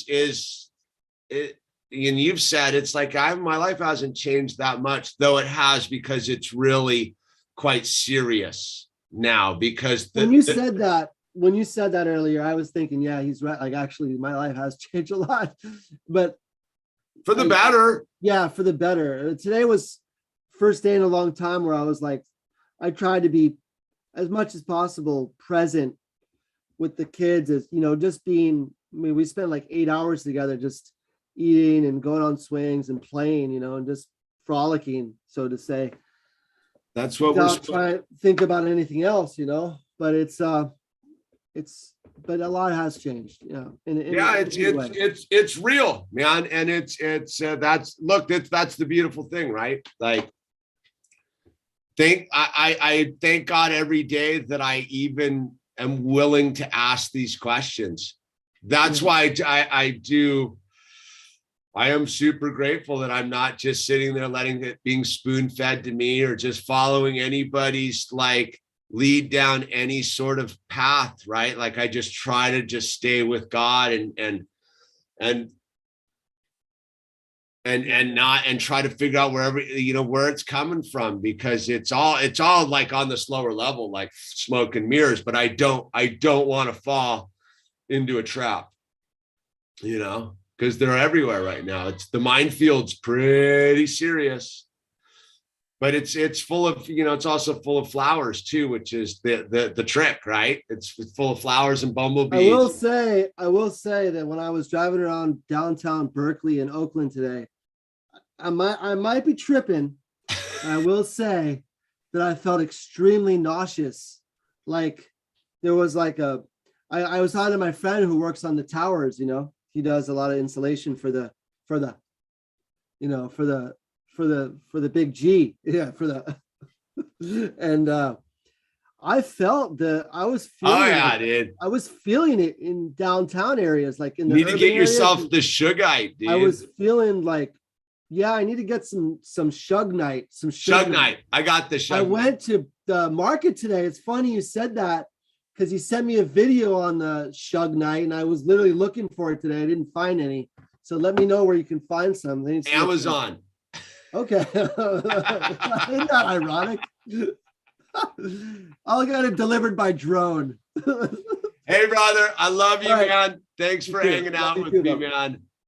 you've said, it's like my life hasn't changed that much, though it has, because it's really quite serious now. Because when you said that earlier, I was thinking, yeah, he's right. Like, actually, my life has changed a lot, but for the better. Yeah, for the better. Today was first day in a long time where I was like, I tried to be as much as possible present with the kids, as just being. I mean, we spent like 8 hours together, just eating and going on swings and playing, and just frolicking, so to say. That's what we're trying to think about anything else, but but a lot has changed, it's real, man. And that's the beautiful thing, right? Like, I thank God every day that I even am willing to ask these questions. That's why I am super grateful that I'm not just sitting there letting it being spoon fed to me, or just following anybody's like lead down any sort of path, right? Like, I just try to just stay with God and try to figure out where it's coming from, because it's all like on the slower level, like smoke and mirrors, but I don't want to fall into a trap, because they're everywhere right now. It's the minefield's pretty serious. But it's full of, it's also full of flowers too, which is the trick, right? It's full of flowers and bumblebees. I will say that when I was driving around downtown Berkeley and Oakland today, I might be tripping. I will say that I felt extremely nauseous. Like there was like I was talking to my friend who works on the towers, he does a lot of insulation for the big G. Yeah, and I felt I was feeling it in downtown areas, like in the need to get yourself areas. the Shugite, dude. I was feeling like, yeah, I need to get some Shugnite, Shugnite. I got the Shugnite. I went to the market today. It's funny you said that, because he sent me a video on the Shug Night, and I was literally looking for it today. I didn't find any. So let me know where you can find some. Amazon. Okay. Isn't that ironic? I'll get it delivered by drone. Hey, brother, I love you, All right. man. Thanks for You too. hanging out Love you with too, me, though. man.